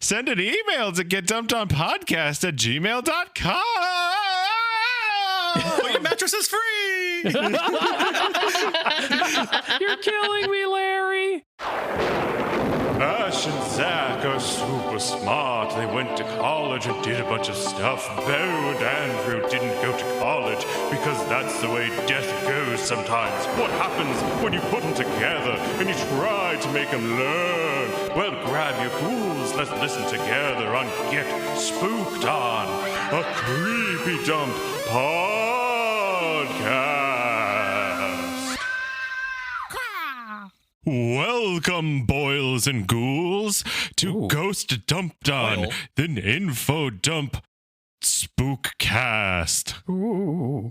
send an email to getdumpedonpodcast@gmail.com. But your mattress is free. You're killing me, Larry. Ash and Zach are super smart. They went to college and did a bunch of stuff. Beau and Andrew didn't go to college because that's the way death goes sometimes. What happens when you put them together and you try to make them learn? Well, grab your ghouls. Let's listen together on Get Spooked On, a creepy dump podcast. Welcome, boils and ghouls, to Ghost Dumped On, the info dump spookcast.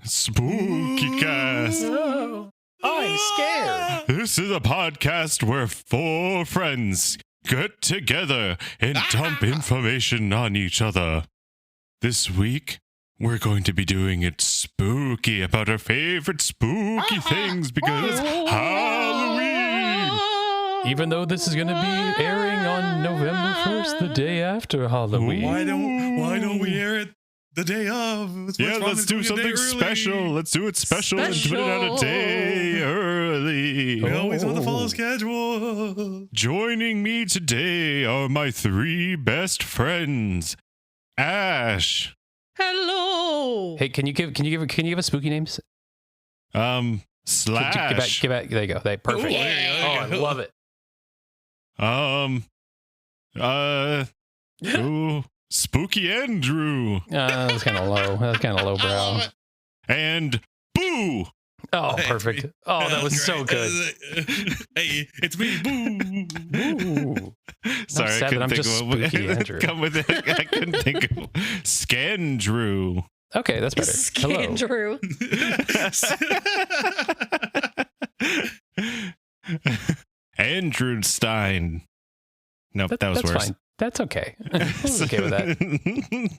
Spooky cast. I'm scared. This is a podcast where four friends get together and dump information on each other. This week, we're going to be doing it spooky about our favorite spooky things because it's Halloween. Even though this is going to be airing on November 1st, the day after Halloween. Why don't we air it the day of? Let's do something special. Let's do it special and put it out a day early. We always want to follow schedule. Joining me today are my three best friends. Ash. Hello. Hey, can you give us spooky names? Slash. Give back. There you go. Perfect. Ooh, I love it. Spooky Andrew. That's kind of low. That's kind of lowbrow. And Boo. Oh, perfect. Oh, that was so good. Hey, it's me, Boo. Ooh. Sorry, I couldn't think of what Andrew. come with it. I couldn't think of Scandrew. Okay, that's better. Scandrew. Andrew Stein. Nope, that was that's worse. Fine. That's okay. I was okay with that.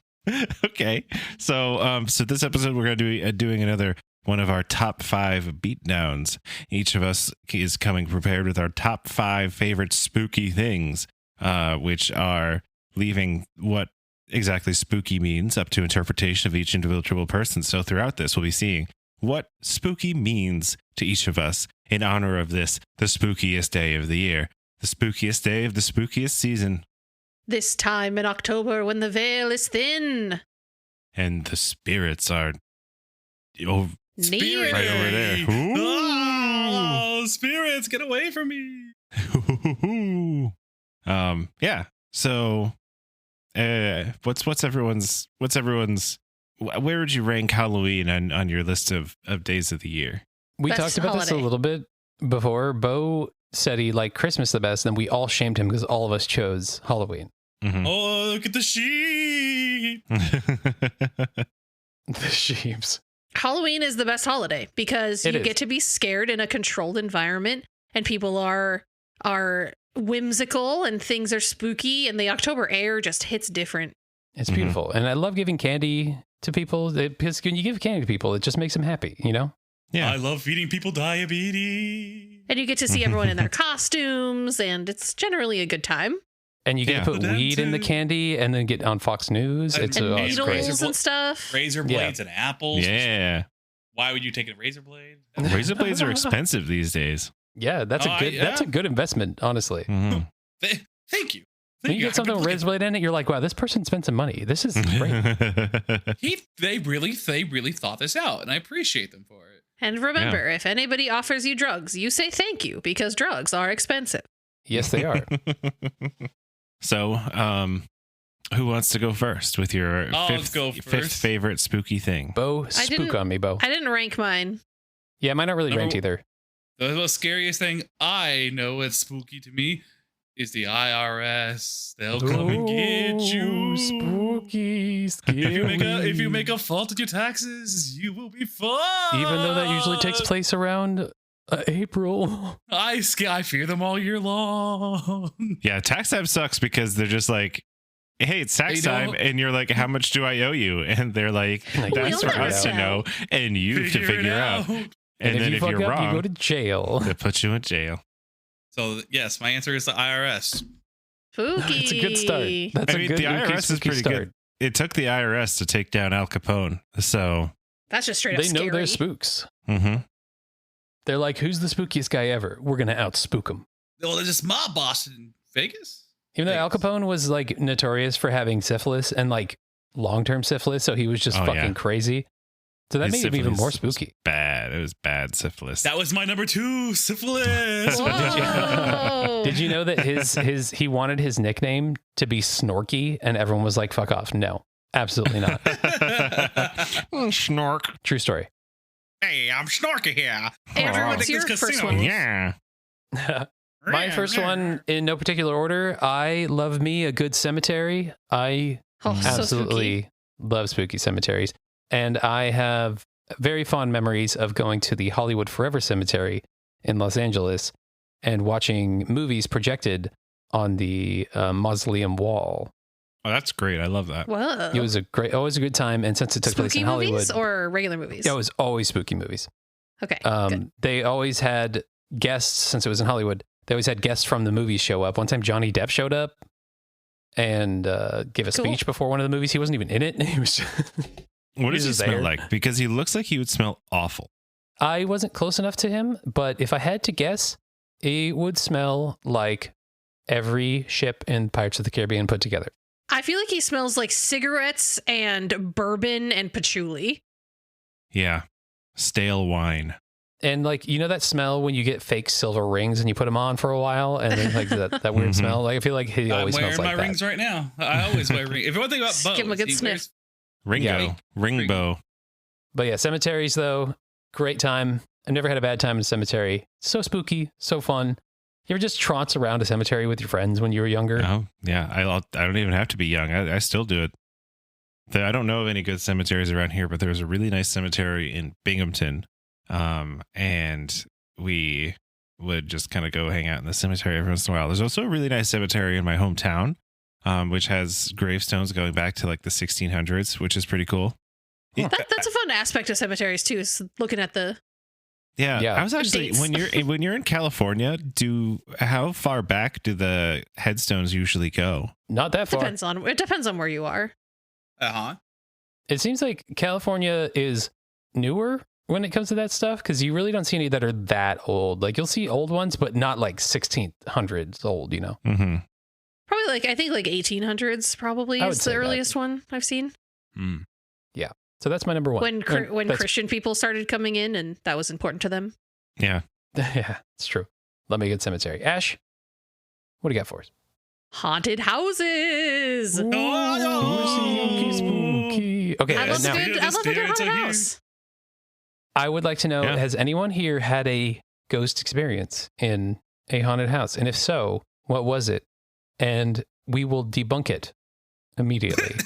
Okay, so this episode we're going to be doing another one of our top 5 beatdowns. Each of us is coming prepared with our top 5 favorite spooky things, which are leaving what exactly spooky means up to interpretation of each individual person. So throughout this, we'll be seeing what spooky means to each of us in honor of this, the spookiest day of the year, the spookiest day of the spookiest season. This time in October when the veil is thin. And the spirits are right Near. over there. Ooh. Oh, spirits, get away from me. Yeah. So, what's everyone's? Where would you rank Halloween on your list of days of the year? We Best talked about this a holiday. little bit before. Beau said he liked Christmas the best, and we all shamed him because all of us chose Halloween. Mm-hmm. Oh, look at the sheep. The sheeps. Halloween is the best holiday because It you is. get to be scared in a controlled environment and people are whimsical and things are spooky and the October air just hits different. It's Mhm. beautiful. And I love giving candy to people because when you give candy to people, it just makes them happy, you know? Yeah. I love feeding people diabetes. And you get to see everyone in their costumes and it's generally a good time. And you get to put Them weed in the too. candy and then get on Fox News. And It's And it's great. needles and stuff. Razor blades and apples. Yeah. Why would you take a razor blade? Razor blades are expensive these days. Yeah, that's a good investment, honestly. Mhm. Thank you. When you get something with razor blade in it, you're like, wow, this person spent some money. This is great. They really thought this out, and I appreciate them for it. And remember, if anybody offers you drugs, you say thank you because drugs are expensive. Yes, they are. So, who wants to go first with your Let's go fifth first. favorite spooky thing? Beau, I spook didn't- on me, Beau. I didn't rank mine. Yeah, mine not really ranked either. The most scariest thing I know it's spooky to me is the IRS. They'll come and get you. Spooky, If you make a fault in your taxes, you will be fucked. Even though that usually takes place around April. I fear them all year long. Yeah, tax time sucks because they're just like, hey, it's tax They time. don't- And you're like, how much do I owe you? And they're like, Like, that's we'll for never us to know. And you have to figure out. And then if fuck you're up, wrong, you go to jail. they put you in jail. So yes, my answer is the IRS. Spooky. It's a good start. That's I a mean, good the ooky IRS is spooky pretty start. good. It took the IRS to take down Al Capone, so That's just straight up They scary. know they're spooks. mm-hmm. They're like, who's the spookiest guy ever? We're going to outspook him. Well, there's this mob boss in Vegas. Even though Al Vegas. Capone was like notorious for having syphilis and like long-term syphilis, so he was just Oh, fucking yeah. crazy. So that His made him even more syphilis was spooky. Bad. It was bad syphilis. That was my number 2, syphilis. Whoa. Did you know that he wanted his nickname to be Snorky, and everyone was like, "Fuck off!" No, absolutely not. Snork. True story. Hey, I'm Snorky here. Andrew, Oh. what's your This first casino. one? Yeah. My first one, in no particular order. I love me a good cemetery. I Oh, so spooky. absolutely love spooky cemeteries, and I have very fond memories of going to the Hollywood Forever Cemetery in Los Angeles and watching movies projected on the mausoleum wall. Oh, that's great. I love that. Whoa. It was always a good time, and since it took place spooky in Hollywood, movies or regular movies? it was always spooky movies. Okay. Good. They always had guests, since it was in Hollywood. They always had guests from the movies show up. One time, Johnny Depp showed up and gave a Cool. speech before one of the movies. He wasn't even in it. He was. What He's does he just smell there. like? Because he looks like he would smell awful. I wasn't close enough to him, but if I had to guess, it would smell like every ship in Pirates of the Caribbean put together. I feel like he smells like cigarettes and bourbon and patchouli. Yeah. Stale wine. And like, you know that smell when you get fake silver rings and you put them on for a while and then like that weird Mhm. smell? Like I feel like he I'm always wearing smells my like that. rings right now. I always wear rings. If you want to think about Give him a Beau, good he sniff. wears- Ringo. Yeah. Ringbo. But yeah, cemeteries though, great time. I've never had a bad time in a cemetery. So spooky, so fun. You ever just trance around a cemetery with your friends when you were younger? Oh, yeah. I don't even have to be young. I still do it. I don't know of any good cemeteries around here, but there's a really nice cemetery in Binghamton. And we would just kind of go hang out in the cemetery every once in a while. There's also a really nice cemetery in my hometown, which has gravestones going back to like the 1600s, which is pretty cool. That's a fun aspect of cemeteries too, is looking at the Yeah, Yeah. I was actually Dates. when you're in California, how far back do the headstones usually go? Not that far. it depends on where you are. Uh-huh. It seems like California is newer when it comes to that stuff because you really don't see any that are that old. Like you'll see old ones, but not like 1600s old, you know? Mm-hmm. Probably I think 1800s probably I would is say the that. earliest one I've seen. Mm. So that's my number one. When That's- Christian people started coming in and that was important to them. Yeah. Yeah, it's true. Love me a good cemetery. Ash, what do you got for us? Haunted houses. Spooky, spooky. Okay, I love now, a good haunted house. I would like to know, Yeah. has anyone here had a ghost experience in a haunted house? And if so, what was it? And we will debunk it immediately.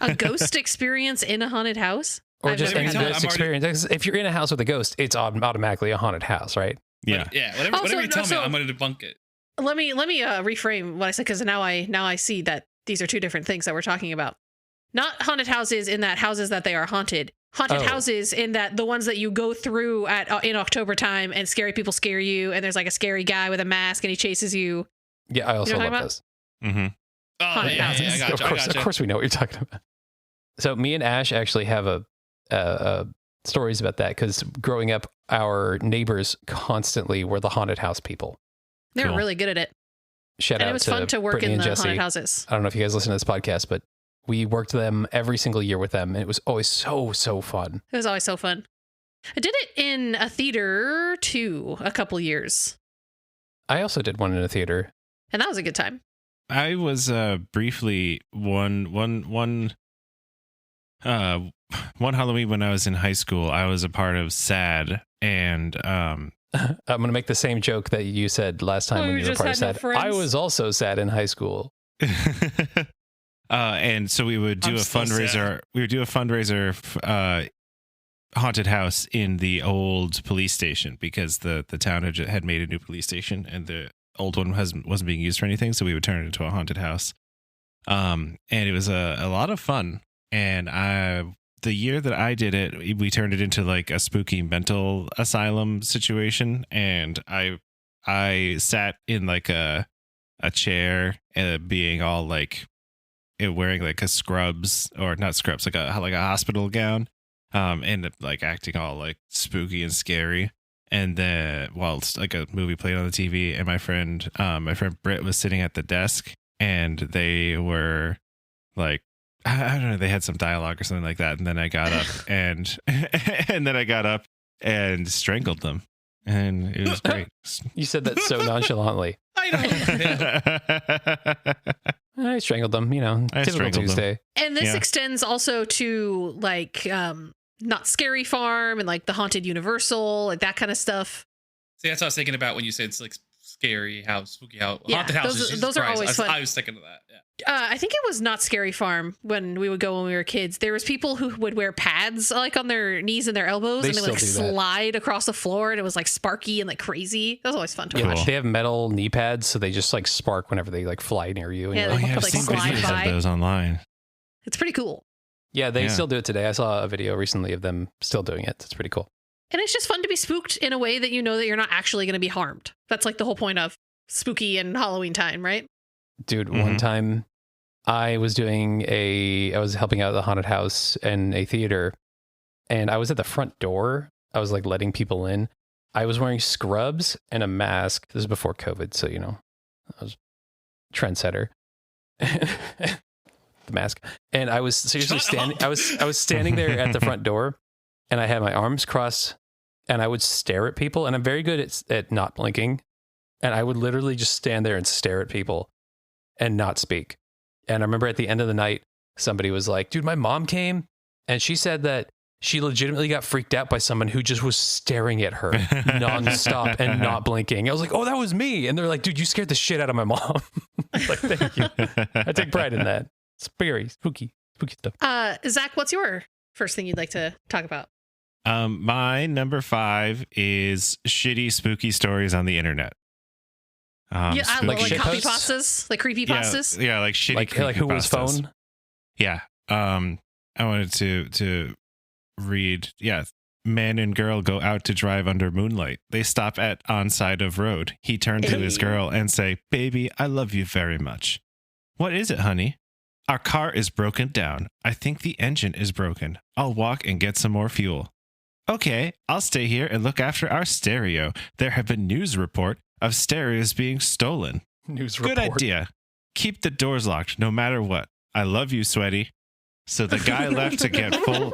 A ghost experience in a haunted house? Or I've just never any had I'm ghost already- experience. If you're in a house with a ghost, it's automatically a haunted house, right? Yeah. Yeah. Whatever, Also, whatever you tell so- me, I'm going to debunk it. Let me reframe what I said, because now I see that these are two different things that we're talking about. Not haunted houses in that houses that they are haunted. Haunted Oh. houses in that the ones that you go through at in October time and scary people scare you and there's like a scary guy with a mask and he chases you. Yeah, I also what I'm love talking those. Mm-hmm. Oh, Haunted yeah, houses. I got you. Of course, we know what you're talking about. So me and Ash actually have a stories about that because growing up, our neighbors constantly were the haunted house people. They were Cool. really good at it. Shout And out it was to fun to work Brittany in and the Jesse. haunted houses. I don't know if you guys listen to this podcast, but we worked them every single year with them, and it was always so fun. It was always so fun. I did it in a theater too, a couple years. I also did one in a theater. And that was a good time. I was briefly one Halloween when I was in high school. I was a part of SAD, and I'm going to make the same joke that you said last time Oh, when you you were just part of had no SAD. friends? I was also sad in high school. and so we would do I'm a still fundraiser. sad. We would do a fundraiser. Haunted house in the old police station because the town had made a new police station and the old one wasn't being used for anything, so we would turn it into a haunted house. And it was a lot of fun. And the year that I did it, we turned it into like a spooky mental asylum situation. And I sat in like a a chair, being all like wearing like a scrubs or not scrubs, like a hospital gown, and like acting all like spooky and scary. And then whilst like a movie played on the TV, and my friend Britt was sitting at the desk, and they were like, I don't know, they had some dialogue or something like that. And then I got up and and strangled them. And it was great. You said that so nonchalantly. I know. I strangled them, I typical strangled them. Tuesday. And this extends also to like Not Scary Farm and like the Haunted Universal, like that kind of stuff. See, that's what I was thinking about when you said it's like scary house, spooky house, Yeah, haunted houses. those are always fun. I was thinking of that. Yeah. I think it was Not Scary Farm when we would go when we were kids. There was people who would wear pads like on their knees and their elbows, They and they would like still do that. slide across the floor, and it was like sparky and like crazy. That was always fun to Cool. watch. They have metal knee pads, so they just like spark whenever they like fly near you. And Yeah, you're like, they what put, the like, fuck is slide this? by. of those online. It's pretty cool. Yeah, they Yeah. still do it today. I saw a video recently of them still doing it. It's pretty cool. And it's just fun to be spooked in a way that you know that you're not actually going to be harmed. That's like the whole point of spooky and Halloween time, right? Dude, Mhm. one time I was helping out at the haunted house in a theater, and I was at the front door. I was like letting people in. I was wearing scrubs and a mask. This is before COVID, so I was trendsetter. The mask. And I was seriously Shut standing up. I was standing there at the front door, and I had my arms crossed, and I would stare at people, and I'm very good at not blinking. And I would literally just stand there and stare at people and not speak. And I remember at the end of the night, somebody was like, dude, my mom came and she said that she legitimately got freaked out by someone who just was staring at her nonstop and not blinking. I was like, oh, that was me. And they're like, dude, you scared the shit out of my mom. Like, thank you. I take pride in that. Scary, spooky stuff. Zach, what's your first thing you'd like to talk about? My number 5 is shitty spooky stories on the internet. Yeah, I love like shit copy posts? pastas, like creepy pastas. Yeah, like shitty Like who was creepypastas. phone? Yeah. I wanted to read. Yeah. Man and girl go out to drive under moonlight. They stop on side of road. He turned to his girl and say, "Baby, I love you very much." "What is it, honey?" "Our car is broken down. I think the engine is broken. I'll walk and get some more fuel." "Okay, I'll stay here and look after our stereo. There have been news report of stereos being stolen." News "Good report. idea. Keep the doors locked no matter what. I love you, sweaty." So the guy left to get full.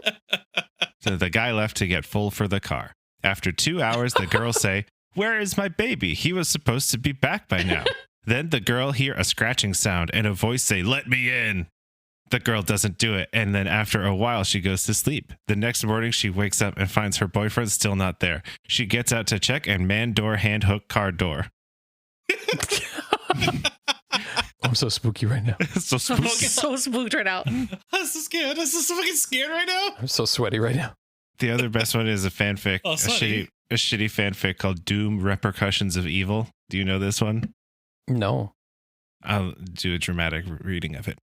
So the guy left to get full for the car. After 2 hours, the girl say, "Where is my baby? He was supposed to be back by now." Then the girl hear a scratching sound and a voice say, "Let me in." The girl doesn't do it, and then after a while, she goes to sleep. The next morning, she wakes up and finds her boyfriend still not there. She gets out to check, and man door hand hook car door. I'm so spooky right now. So spooky. So spooked right now. I'm so scared. I'm so fucking scared right now. I'm so sweaty right now. The other best one is a fanfic, Oh, a sorry. shitty fanfic called Doom Repercussions of Evil. Do you know this one? No. I'll do a dramatic reading of it.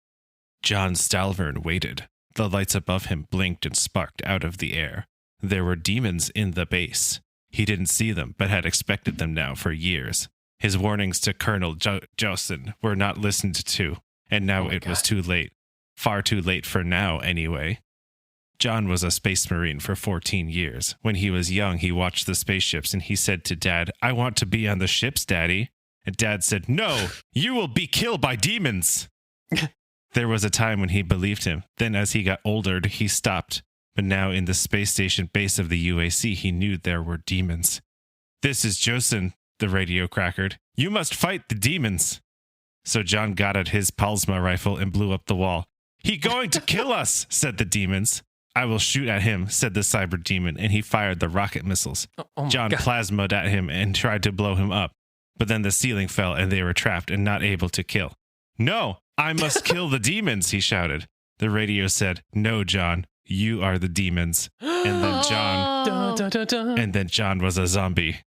John Stalvern waited. The lights above him blinked and sparked out of the air. There were demons in the base. He didn't see them, but had expected them now for years. His warnings to Colonel Jolson were not listened to, and now Oh my it was God. too late. Far too late for now, anyway. John was a space marine for 14 years. When he was young, he watched the spaceships, and he said to Dad, "I want to be on the ships, Daddy." And Dad said, "No, you will be killed by demons." There was a time when he believed him. Then as he got older, he stopped. But now in the space station base of the UAC, he knew there were demons. "This is Josen," the radio crackered. "You must fight the demons." So John got at his Palsma rifle and blew up the wall. "He going to kill us," said the demons. "I will shoot at him," said the cyber demon, and he fired the rocket missiles. Oh my John God. plasmoed at him and tried to blow him up. But then the ceiling fell and they were trapped and not able to kill. "No, I must kill the demons," he shouted. The radio said, "No, John, you are the demons." And then John, Dun, dun, dun, dun. and then John was a zombie.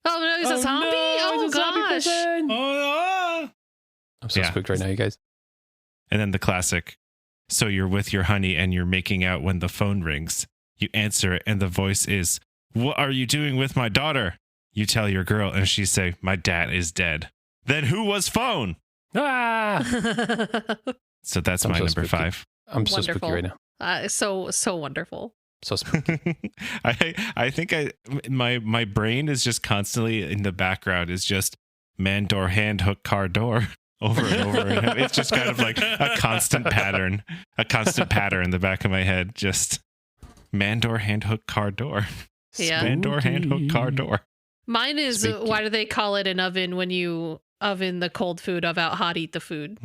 Oh no, he's a zombie? No, Oh he's a zombie gosh. person. Oh, I'm so Yeah. spooked right now, you guys. And then the classic. So you're with your honey and you're making out when the phone rings. You answer it and the voice is, "What are you doing with my daughter?" You tell your girl and she say, "My dad is dead." Then who was phone? Ah! So that's I'm my so number spooky. 5. I'm so spooky Wonderful. right now. So wonderful. So spooky. I think my brain is just constantly in the background is just man door hand hook car door over and over and it's just kind of like a constant pattern in the back of my head, just man door hand hook car door. Yeah. Man door hand hook car door. Mine is Spooky. why do they call it an oven when you oven the cold food of out hot eat the food?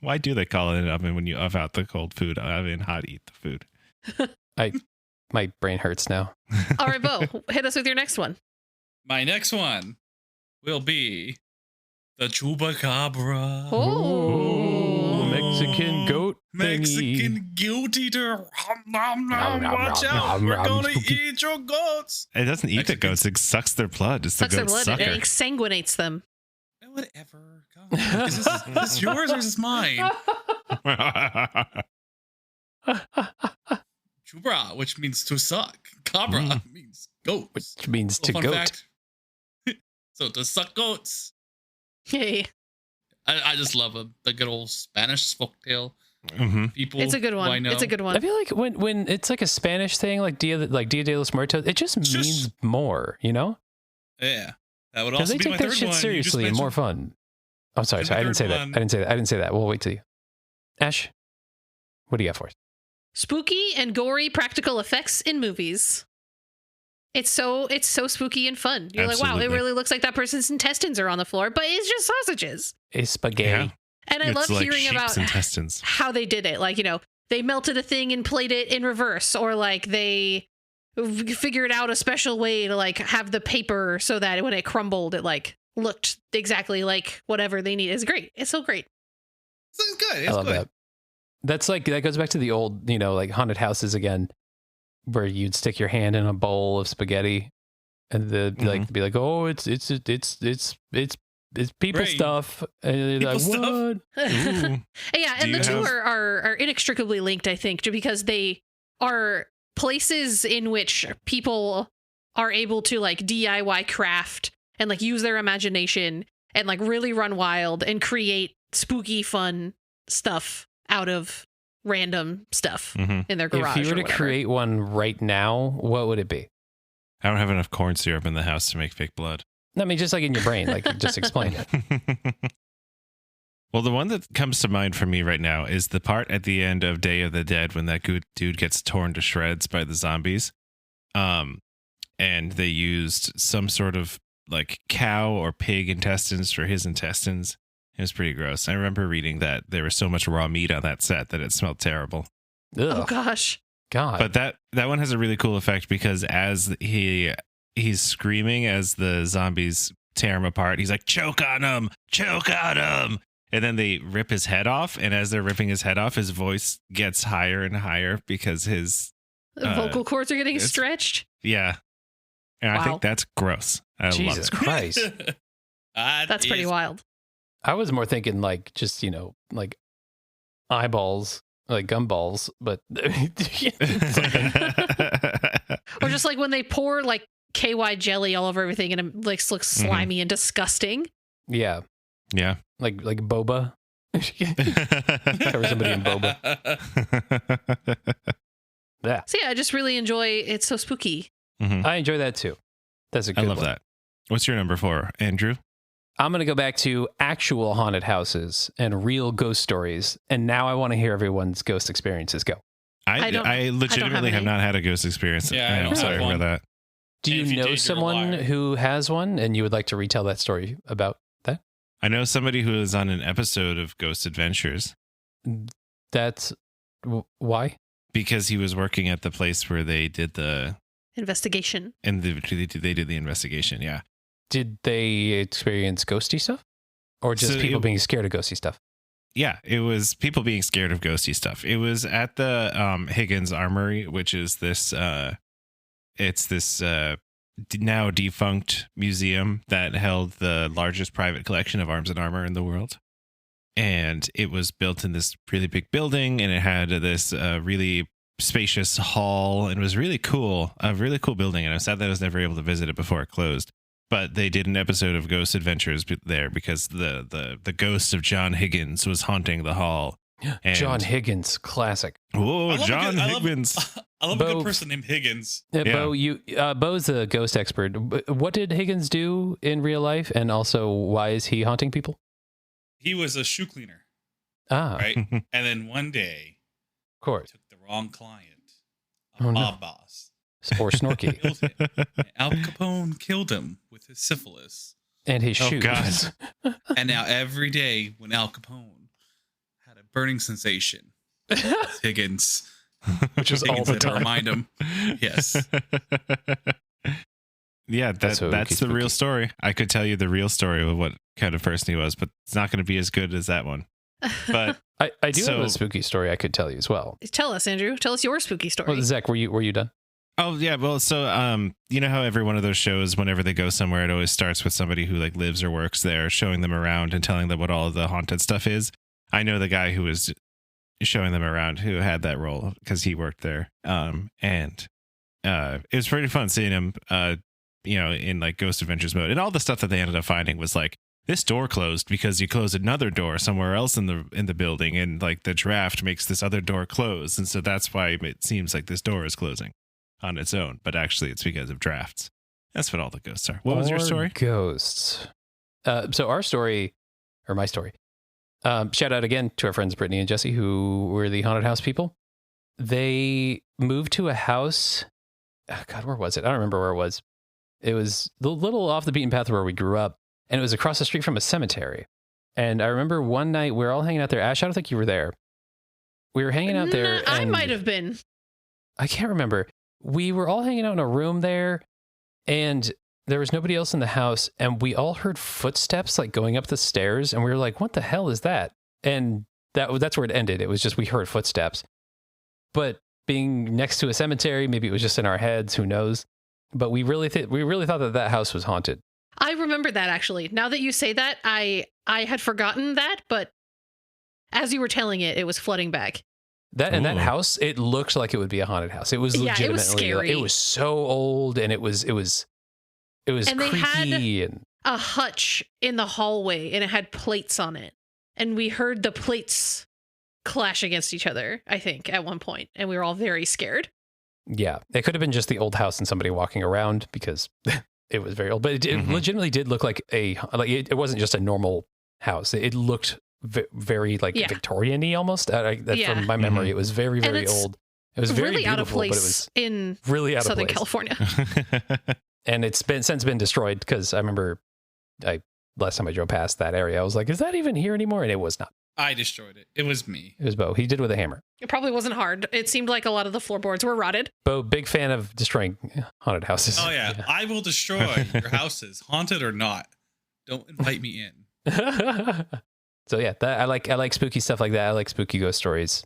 Why do they call it an oven when you oven out the cold food, oven hot eat the food? My brain hurts now. All right, Beau, hit us with your next one. My next one will be the chupacabra. Oh. Mexican goat thingy. Mexican goat eater. Nom, Watch nom, out. nom, We're nom, going to spooky. eat your goats. It doesn't eat the Mexican- goats, it sucks their blood. It's the Sucks their goat blood sucker. and exsanguinates them. Whatever. God. Is this yours or is this mine? Chubra, which means to suck. Cabra means goat. Which means to Fun goat. fact. So to suck goats. Hey, I just love the good old Spanish folktale hmm people. it's a good who I one. know. It's a good I one. feel like when it's like a Spanish thing, like Dia de los Muertos, it just It's means just- more, you know? Yeah. That would Because also they be take my that third shit one. You just seriously and more mentioned- fun. Oh, sorry. And my I didn't say third that. one- I didn't say that. We'll wait till you. Ash, what do you got for us? Spooky and gory practical effects in movies. It's so spooky and fun. You're like, wow, it Absolutely. really looks like that person's intestines are on the floor, but it's just sausages. Is spaghetti. Yeah. And I It's love like hearing sheep's about intestines. how they did it. Like, they melted a thing and played it in reverse, or like they figured out a special way to like have the paper so that when it crumbled, it like looked exactly like whatever they need. It's great. It's so great. It's good. It's I love good. that. That's like, that goes back to the old, like haunted houses again, where you'd stick your hand in a bowl of spaghetti and like be like, oh, it's people Brain. stuff. And you're People like, stuff. what? Ooh. Yeah, Do and the you two have- are inextricably linked, I think, because they are places in which people are able to like DIY craft and like use their imagination and like really run wild and create spooky, fun stuff out of random stuff Mhm. in their garage. If you were or to whatever. create one right now, what would it be? I don't have enough corn syrup in the house to make fake blood. I mean, just like in your brain, like just explain it. Well, the one that comes to mind for me right now is the part at the end of Day of the Dead when that good dude gets torn to shreds by the zombies. And they used some sort of like cow or pig intestines for his intestines. It was pretty gross. I remember reading that there was so much raw meat on that set that it smelled terrible. Oh Ugh, gosh. God. But that one has a really cool effect because as he's screaming as the zombies tear him apart, he's like, choke on him, and then they rip his head off, and as they're ripping his head off, his voice gets higher and higher because his Vocal cords are getting it's- stretched. and I Wow. think that's gross. I Jesus love it. Christ. That's pretty wild. I was more thinking like just, like eyeballs, like gumballs, but Or just like when they pour like KY jelly all over everything and it like looks slimy and disgusting. yeah, Yeah. like boba. Cover somebody in boba. Yeah, So yeah, I just really enjoy it's so spooky. Mhm. I enjoy that too. That's a I good love one. that. What's your number 4, Andrew? I'm going to go back to actual haunted houses and real ghost stories. And now I want to hear everyone's ghost experiences. Go. I don't I legitimately have any. not had a ghost experience. Yeah, I I'm don't sorry have about one. that. Do And you if you know did, you're a someone liar. who has one and you would like to retell that story about that? I know somebody who is on an episode of Ghost Adventures That's why? because he was working at the place where they did the Investigation. they did the investigation. Yeah. Did they experience ghosty stuff? Or just So people it- being scared of ghosty stuff? Yeah, it was people being scared of ghosty stuff. It was at the Higgins Armory, which is this it's this now defunct museum that held the largest private collection of arms and armor in the world. And it was built in this really big building, and it had this really spacious hall, and it was really cool, a really cool building. And I'm sad that I was never able to visit it before it closed. but they did an episode of Ghost Adventures there because the ghost of John Higgins was haunting the hall. And John Higgins, classic. Whoa, John Higgins. I love Beau, a good person named Higgins. Beau, Beau's a ghost expert. What did Higgins do in real life, and also why is he haunting people? He was a shoe cleaner, right? And then one day, Of course. took the wrong client, Oh, a no. mob boss. Or Snorky. Killed him. And Al Capone killed him with his syphilis. And his Oh, shoes. God. And now every day when Al Capone had a burning sensation, Higgins, Which is all Higgins the had to time. remind him. Yes. Yeah, that's the real story. I could tell you the real story of what kind of person he was, but it's not going to be as good as that one. But I do have So- a spooky story I could tell you as well. Tell us, Andrew. Tell us your spooky story. Well, Zach, were you done? oh yeah, well, so you know how every one of those shows, whenever they go somewhere, it always starts with somebody who like lives or works there, showing them around and telling them what all of the haunted stuff is. I know the guy who was showing them around who had that role because he worked there. And it was pretty fun seeing him in like Ghost Adventures mode. And all the stuff that they ended up finding was like, this door closed because you closed another door somewhere else in the building, and like the draft makes this other door close, and so that's why it seems like this door is closing on its own, but actually it's because of drafts. That's what all the ghosts are. What was your Or story? Ghosts. So our story, or my story, shout out again to our friends Brittany and Jesse, who were the haunted house people. They moved to a house. Oh God, where was it? I don't remember where it was. It was a little off the beaten path where we grew up, and it was across the street from a cemetery. And I remember one night we were all hanging out there. Ash, I don't think you were there. We were hanging out there. I and might have been. I can't remember. We were all hanging out in a room there, and there was nobody else in the house, and we all heard footsteps like going up the stairs, and we were like, what the hell is that? And that's where it ended. It was just we heard footsteps. But being next to a cemetery, maybe it was just in our heads, who knows? But we really thought that house was haunted. I remember that actually. Now that you say that, I had forgotten that, but as you were telling it, it was flooding back. That and that Ooh. house, it looked like it would be a haunted house. It was Yeah, legitimately it was scary. it was so old, and it was And they creaky had- and A hutch in the hallway, and it had plates on it. And we heard the plates clash against each other, I think, at one point, and we were all very scared. yeah, it could have been just the old house and somebody walking around because it was very old. But it legitimately did look like it wasn't just a normal house. It looked very like Yeah. Victorian-y almost. Yeah. From my memory, it was very, very it's old. It was very really out of beautiful, but it place was in really out Southern of place. California. And it's since been destroyed because I remember last time I drove past that area, I was like, is that even here anymore? And it was not. I destroyed it. It was me. It was Beau. He did with a hammer. It probably wasn't hard. It seemed like a lot of the floorboards were rotted. Beau, big fan of destroying haunted houses. Oh, yeah. I will destroy your houses, haunted or not. Don't invite me in. So yeah, I like spooky stuff like that. I like spooky ghost stories,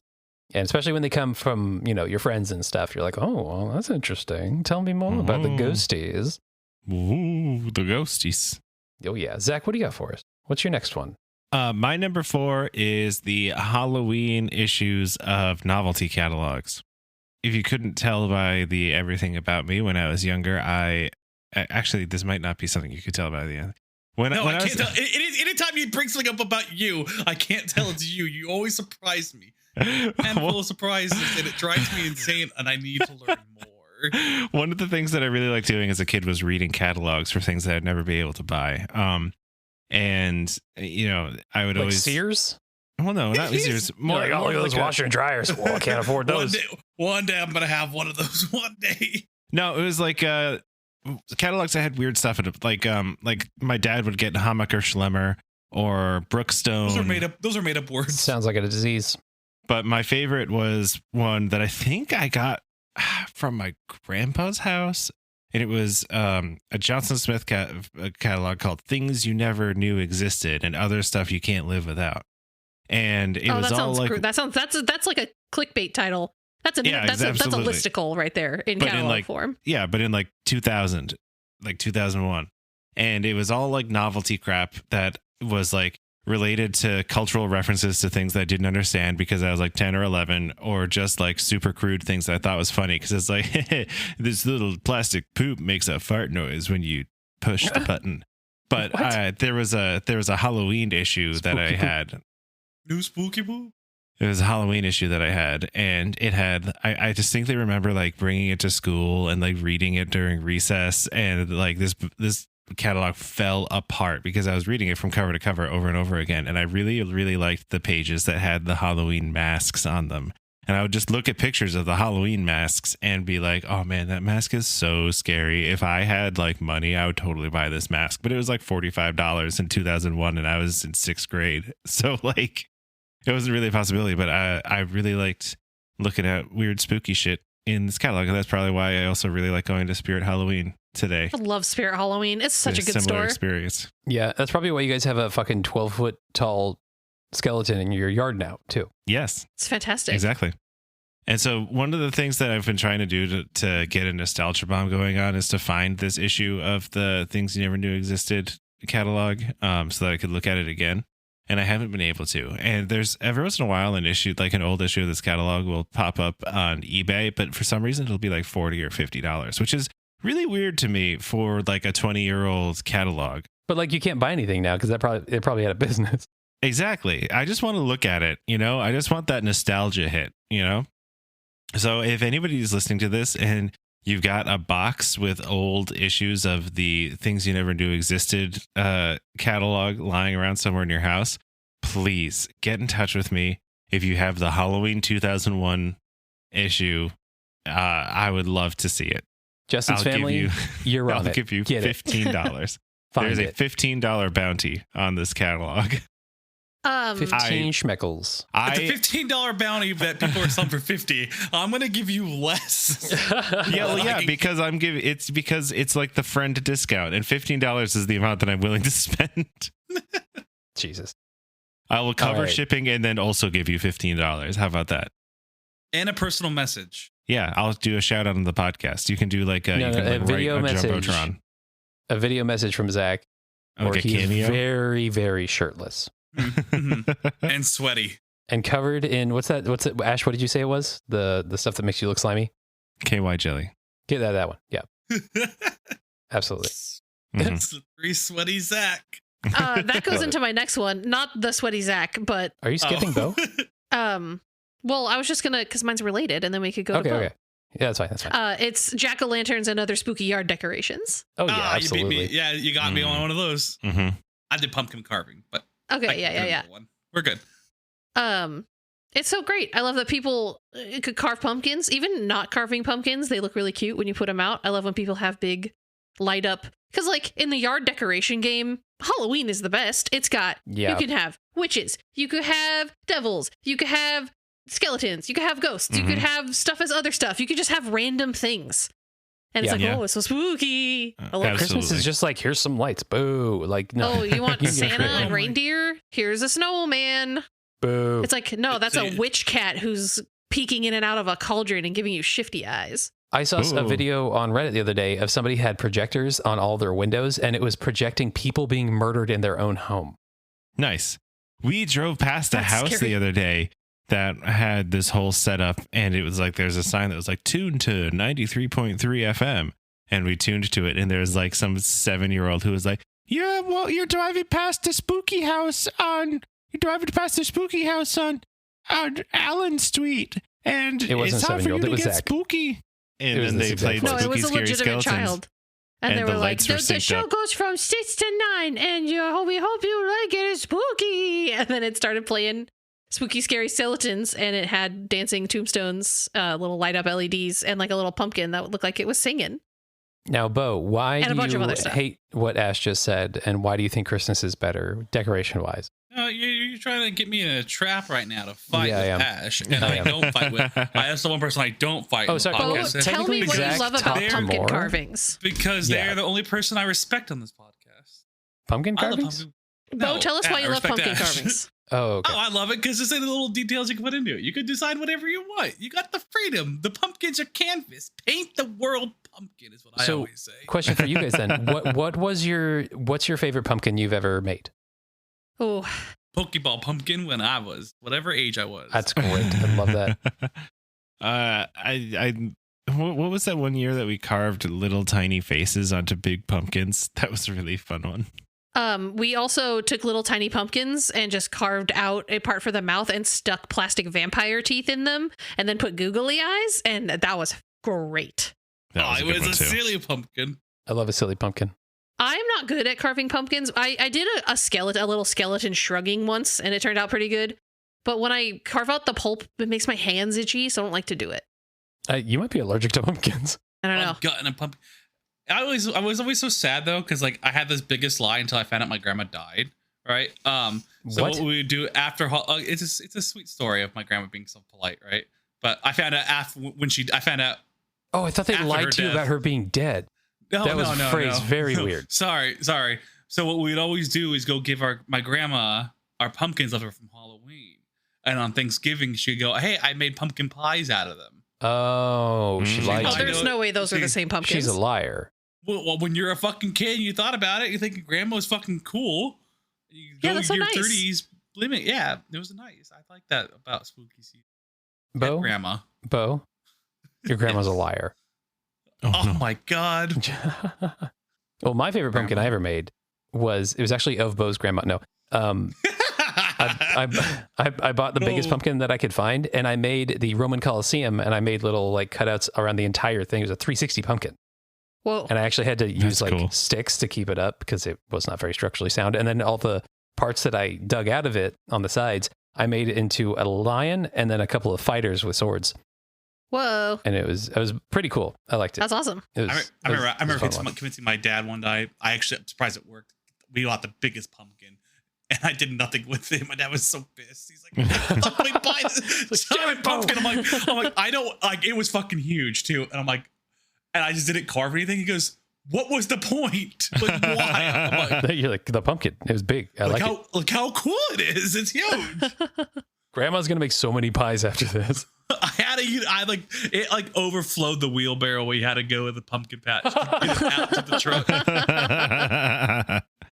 and especially when they come from your friends and stuff. You're like, oh, well, that's interesting. Tell me more about the Mhm. ghosties. Ooh, the ghosties. Oh yeah, Zach, what do you got for us? What's your next one? My number 4 is the Halloween issues of novelty catalogs. If you couldn't tell by the everything about me when I was younger, actually, this might not be something you could tell by the end. I can't tell. Anytime you bring something up about you, I can't tell it's you. You always surprise me. I'm full of surprises, and it drives me insane, and I need to learn more. One of the things that I really liked doing as a kid was reading catalogs for things that I'd never be able to buy. And I would Like always Sears? Well, no, not Sears. More like all those washer and dryers. Well, I can't afford those. One day I'm gonna have one of those. One day. No, it was like catalogs that had weird stuff in it. Like my dad would get Hammacher Schlemmer or Brookstone. Those are made up words. Sounds like a disease. But my favorite was one that I think I got from my grandpa's house. And it was a Johnson Smith catalog called Things You Never Knew Existed and Other Stuff You Can't Live Without. And it was that all sounds like that's like a clickbait title. That's a absolutely. listicle right there in But catalog form. Yeah, but in like 2000, like 2001. And it was all like novelty crap that was like related to cultural references to things that I didn't understand because I was like 10 or 11, or just like super crude things that I thought was funny because it's like this little plastic poop makes a fart noise when you push the button. But there was a Halloween issue that I had. New spooky boo. It was a Halloween issue that I had, and it had, I distinctly remember like bringing it to school and like reading it during recess, and like this catalog fell apart because I was reading it from cover to cover over and over again. And I really, really liked the pages that had the Halloween masks on them. And I would just look at pictures of the Halloween masks and be like, oh man, that mask is so scary. If I had like money, I would totally buy this mask. But it was like $45 in 2001 and I was in 6th grade. So like, it wasn't really a possibility, but I really liked looking at weird spooky shit in this catalog. And that's probably why I also really like going to Spirit Halloween today. I love Spirit Halloween. It's such a good similar store. experience. Yeah, that's probably why you guys have a fucking 12-foot tall skeleton in your yard now, too. Yes. It's fantastic. Exactly. And so one of the things that I've been trying to do to get a nostalgia bomb going on is to find this issue of the Things You Never Knew Existed catalog so that I could look at it again. And I haven't been able to. And there's every once in a while an old issue of this catalog will pop up on eBay, but for some reason it'll be like $40 or $50, which is really weird to me for like a 20-year-old catalog. But like you can't buy anything now because it probably had a business. Exactly. I just want to look at it, you know? I just want that nostalgia hit, you know? So if anybody's listening to this and you've got a box with old issues of the Things You Never Knew Existed catalog lying around somewhere in your house, please get in touch with me. If you have the Halloween 2001 issue, I would love to see it. Justin's family, you're on it. I'll give you $15. There's a $15 bounty on this catalog. 15 schmeckles. It's a $15 bounty that people are selling for $50. I'm gonna give you less. Because it's like the friend discount, and $15 is the amount that I'm willing to spend. Jesus. I will cover shipping and then also give you $15. How about that? And a personal message. Yeah, I'll do a shout out on the podcast. You can do like a video message. Jumbotron. A video message from Zach, where Like a he's cameo? very, very shirtless And sweaty. and covered in what's that? Ash? What did you say it was? The stuff that makes you look slimy. KY jelly. Get that one. Yeah, absolutely. Mhm. Slippery, sweaty Zach. That goes into my next one. Not the sweaty Zach, but Are you skipping Beau? well, I was just gonna because mine's related, and then we could go to Beau. Okay. Yeah, that's fine. It's jack-o'-lanterns and other spooky yard decorations. Oh yeah, absolutely. You beat me. Yeah, you got me on one of those. Mm-hmm. I did pumpkin carving, but Okay, yeah. one. We're good. It's so great. I love that people could carve pumpkins, even not carving pumpkins. They look really cute when you put them out. I love when people have big light up, because like in the yard decoration game, Halloween is the best. It's got, you can have witches, you could have devils, you could have skeletons, you could have ghosts, you could have stuff as other stuff. You could just have random things. And it's oh, it's so spooky. I love Christmas is just like, here's some lights. Boo. Like, no. Oh, you want You Santa get and reindeer? Here's a snowman. Boo. It's like, no, that's a witch cat who's peeking in and out of a cauldron and giving you shifty eyes. I saw a video on Reddit the other day of somebody had projectors on all their windows, and it was projecting people being murdered in their own home. Nice. We drove past a house scary. the other day that had this whole setup, and it was like there's a sign that was like tuned to 93.3 FM, and we tuned to it, and there's like some 7-year-old who was like, "Yeah, well, you're driving past the spooky house on Allen Street, and It wasn't it's time for you 7-year-old, to it was get Zach. spooky." And It was then this they exact played voice. No, spooky, it was a scary legitimate skeletons. child. And they And were the like, lights were the synced show up. goes from 6 to 9, and we hope you like it. It's spooky. And then it started playing spooky, scary skeletons, and it had dancing tombstones, little light up LEDs, and like a little pumpkin that looked like it was singing. Now, Beau, why And a do bunch of you other stuff. hate what Ash just said, and why do you think Christmas is better decoration-wise? No, you're trying to get me in a trap right now to fight Yeah, I am. with Ash, and I I am. don't fight with. That's the one person I don't fight. Oh, in the sorry. Beau, podcast. tell me what you Zach love about talked pumpkin more. carvings. Because Yeah. they're the only person I respect on this podcast. Pumpkin I love carvings? pumpkin. Beau, No, tell us why you I love respect pumpkin Ash. carvings. Oh, okay. Oh, I love it because it's the little details you can put into it. You can decide whatever you want. You got the freedom. The pumpkins are canvas. Paint the world pumpkin is what I always say. Question for you guys then. What's your favorite pumpkin you've ever made? Oh, Pokeball pumpkin when I was whatever age I was. That's great. I love that. what was that one year that we carved little tiny faces onto big pumpkins? That was a really fun one. We also took little tiny pumpkins and just carved out a part for the mouth and stuck plastic vampire teeth in them and then put googly eyes. And that was great. That was it was a silly pumpkin. I love a silly pumpkin. I'm not good at carving pumpkins. I did a little skeleton shrugging once, and it turned out pretty good. But when I carve out the pulp, it makes my hands itchy, so I don't like to do it. You might be allergic to pumpkins. I don't know. Gut and a pumpkin. I was always so sad though, because like I had this biggest lie until I found out my grandma died. Right. So what we would do after it's a sweet story of my grandma being so polite, right? But I found out I found out. Oh, I thought they lied to you about her being dead. No, that was phrased very weird. Sorry. So what we'd always do is go give my grandma our pumpkins left over from Halloween, and on Thanksgiving she'd go, "Hey, I made pumpkin pies out of them." Oh, she lied. Oh, there's no way those are the same pumpkins. She's a liar. Well, when you're a fucking kid, and you thought about it. You think grandma's fucking cool. You go that's so your nice. 30s, limit. Yeah, it was nice. I like that about spooky season. Beau, Grandma, your grandma's a liar. Oh no. my god. Well, my favorite pumpkin I ever made was actually of Beau's grandma. No, I bought the biggest pumpkin that I could find, and I made the Roman Colosseum, and I made little like cutouts around the entire thing. It was a 360 pumpkin. Whoa. And I actually had to use That's cool. sticks to keep it up because it was not very structurally sound. And then all the parts that I dug out of it on the sides, I made it into a lion and then a couple of fighters with swords. Whoa. And it was pretty cool. I liked it. That's awesome. It was, I remember it was fun. convincing my dad one day. I actually, I'm surprised it worked. We got the biggest pumpkin, and I did nothing with it. My dad was so pissed. He's like, "Let me buy this giant pumpkin." I'm like, I don't like. It was fucking huge too, and I'm like, and I just didn't carve anything. He goes, "What was the point? Like, why?" I'm like, You're like, the pumpkin. It was big. I like it. Look how cool it is. It's huge. Grandma's going to make so many pies after this. It overflowed the wheelbarrow. We had to go with the pumpkin patch to get it out to the truck.